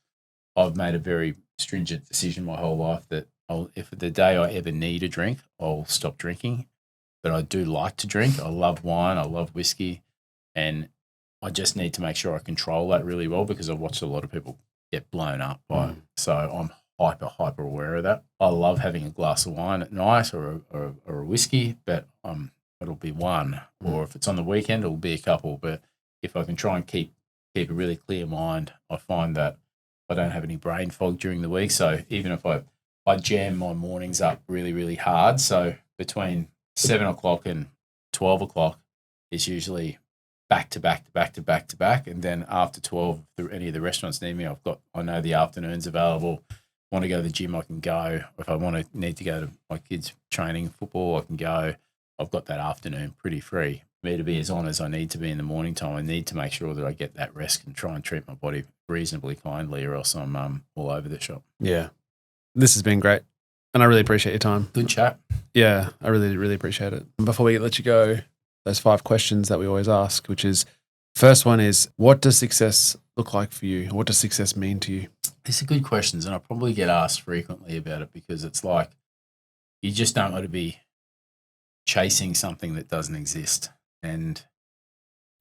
I've made a very stringent decision my whole life that if the day I ever need a drink, I'll stop drinking. But I do like to drink. I love wine. I love whiskey, and I just need to make sure I control that really well, because I've watched a lot of people get blown up by it. So I'm hyper aware of that. I love having a glass of wine at night or a whiskey, but it'll be one. Or if it's on the weekend, it'll be a couple. But if I can try and keep a really clear mind, I find that I don't have any brain fog during the week. So even if I jam my mornings up really, really hard, so between 7 o'clock and 12 o'clock is usually back to back. And then after 12, if any of the restaurants need me, I know the afternoon's available. Want to go to the gym, I can go. If I need to go to my kids' training, football, I can go. I've got that afternoon pretty free. For me to be as on as I need to be in the morning time, I need to make sure that I get that rest and try and treat my body reasonably kindly, or else I'm all over the shop. Yeah. This has been great, and I really appreciate your time. Good chat. Yeah, I really, really appreciate it. Before we let you go, those 5 questions that we always ask, which is, first one is, what does success look like for you? What does success mean to you? These are good questions, and I probably get asked frequently about it, because it's like you just don't want to be chasing something that doesn't exist. And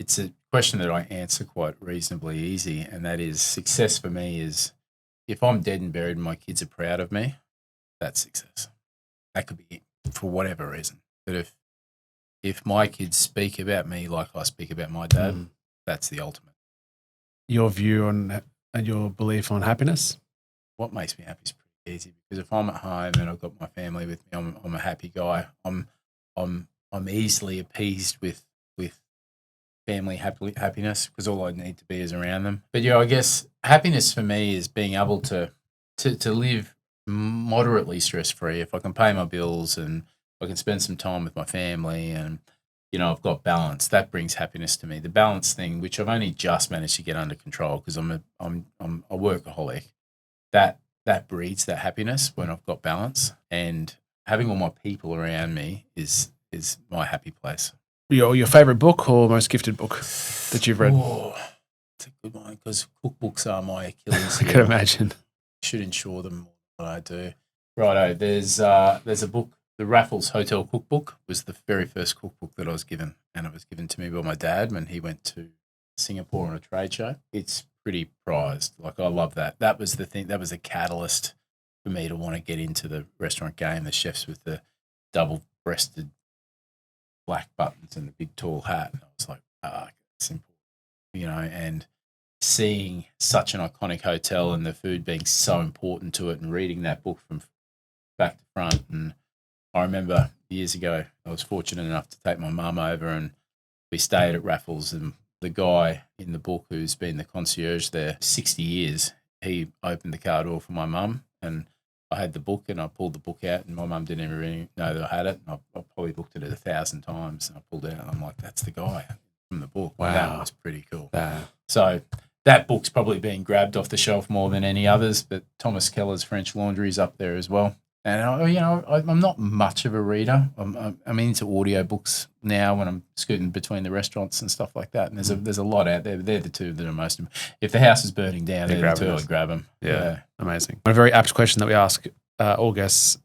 it's a question that I answer quite reasonably easy, and that is, success for me is, if I'm dead and buried and my kids are proud of me, that's success. That could be it, for whatever reason. But if if my kids speak about me like I speak about my dad, that's the ultimate. Your view on and your belief on happiness? What makes me happy is pretty easy, because if I'm at home and I've got my family with me, I'm a happy guy. I'm easily appeased with family happiness, because all I need to be is around them. But I guess happiness for me is being able to live moderately stress free. If I can pay my bills and I can spend some time with my family, and I've got balance, that brings happiness to me. The balance thing, which I've only just managed to get under control because I'm a workaholic, that breeds that happiness when I've got balance, and having all my people around me is my happy place. Your favorite book or most gifted book that you've read? Oh, it's a good one, because cookbooks are my Achilles I heel. can imagine. Should insure them more than I do. Righto, there's a book, the Raffles Hotel Cookbook was the very first cookbook that I was given, and it was given to me by my dad when he went to Singapore on a trade show. It's pretty prized. Like, I love that. That was the thing. That was a catalyst for me to want to get into the restaurant game. The chefs with the double-breasted black buttons and the big tall hat. And I was like, it's important, and seeing such an iconic hotel and the food being so important to it, and reading that book from back to front. And I remember years ago, I was fortunate enough to take my mum over, and we stayed at Raffles, and the guy in the book who's been the concierge there 60 years, he opened the car door for my mum, and I had the book, and I pulled the book out, and my mum didn't even really know that I had it. And I probably looked at it 1,000 times, and I pulled it out, and I'm like, that's the guy from the book. Wow. That was pretty cool. Wow. So that book's probably being grabbed off the shelf more than any others, but Thomas Keller's French Laundry is up there as well. And, I'm not much of a reader. I'm into audiobooks now when I'm scooting between the restaurants and stuff like that. And there's a lot out there. They're the two that are most. If the house is burning down, they're the two I'd grab them. Yeah, amazing. A very apt question that we ask all guests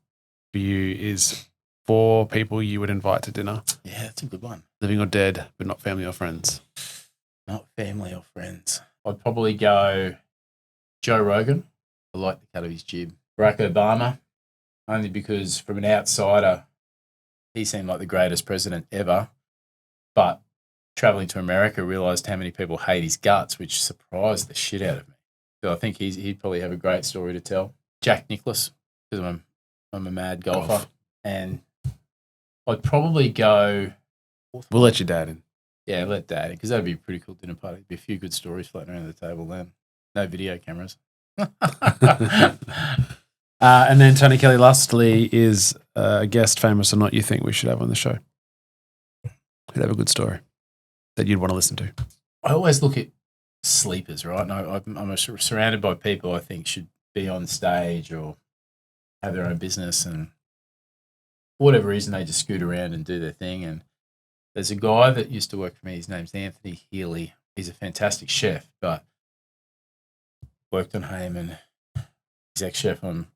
for you is 4 people you would invite to dinner. Yeah, that's a good one. Living or dead, but not family or friends. Not family or friends. I'd probably go Joe Rogan. I like the cut of his jib. Barack Obama. Only because from an outsider, he seemed like the greatest president ever. But traveling to America, realised how many people hate his guts, which surprised the shit out of me. So I think he'd probably have a great story to tell. Jack Nicklaus, because I'm a mad golfer. And I'd probably go... We'll let your dad in. Yeah, let Dad in, because that'd be a pretty cool dinner party. There'd be a few good stories floating around the table then. No video cameras. And then Tony Kelly, lastly, is a guest, famous or not, you think we should have on the show? Who'd have a good story that you'd want to listen to? I always look at sleepers, right? And I'm surrounded by people I think should be on stage or have their own business, and for whatever reason they just scoot around and do their thing. And there's a guy that used to work for me. His name's Anthony Healy. He's a fantastic chef, but worked on Hayman. He's ex-chef on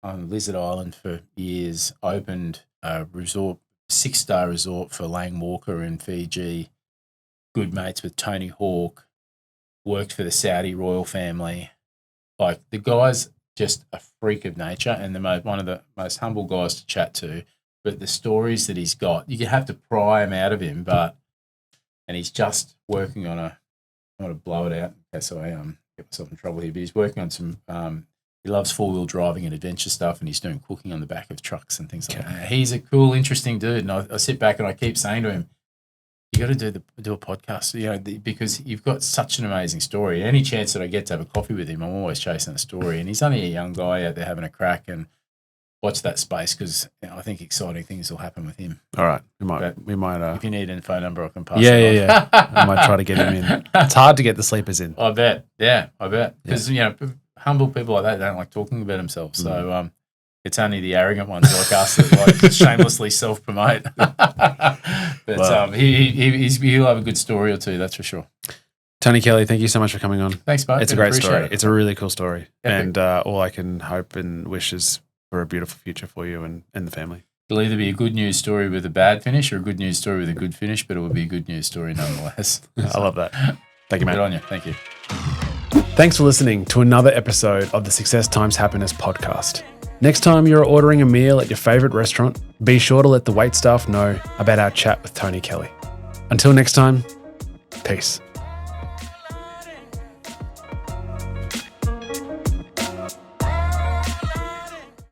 Lizard Island for years, opened a resort, 6-star resort for Lang Walker in Fiji, good mates with Tony Hawk, worked for the Saudi royal family. Like, the guy's just a freak of nature and one of the most humble guys to chat to. But the stories that he's got, you have to pry him out of him. And he's just working on I want to blow it out in case I get myself in trouble here. But he's working on some. He loves 4-wheel driving and adventure stuff, and he's doing cooking on the back of trucks and things like that. He's a cool, interesting dude. And I sit back and I keep saying to him, "You got to do a podcast, because you've got such an amazing story. Any chance that I get to have a coffee with him, I'm always chasing a story. And he's only a young guy out there having a crack, and watch that space, because I think exciting things will happen with him." All right, we might. If you need a phone number, I can pass. Yeah. I might try to get him in. It's hard to get the sleepers in. I bet. Yeah, I bet. Because humble people like that don't like talking about themselves. So it's only the arrogant ones like us that like shamelessly self-promote. But he'll have a good story or two, that's for sure. Tony Kelly, thank you so much for coming on. Thanks, mate. It's a great story. It's a really cool story. Epic. And all I can hope and wish is for a beautiful future for you and the family. It'll either be a good news story with a bad finish or a good news story with a good finish, but it will be a good news story nonetheless. I love that. Thank you, mate. Good on you. Thank you. Thanks for listening to another episode of the Success Times Happiness podcast. Next time you're ordering a meal at your favourite restaurant, be sure to let the waitstaff know about our chat with Tony Kelly. Until next time, peace.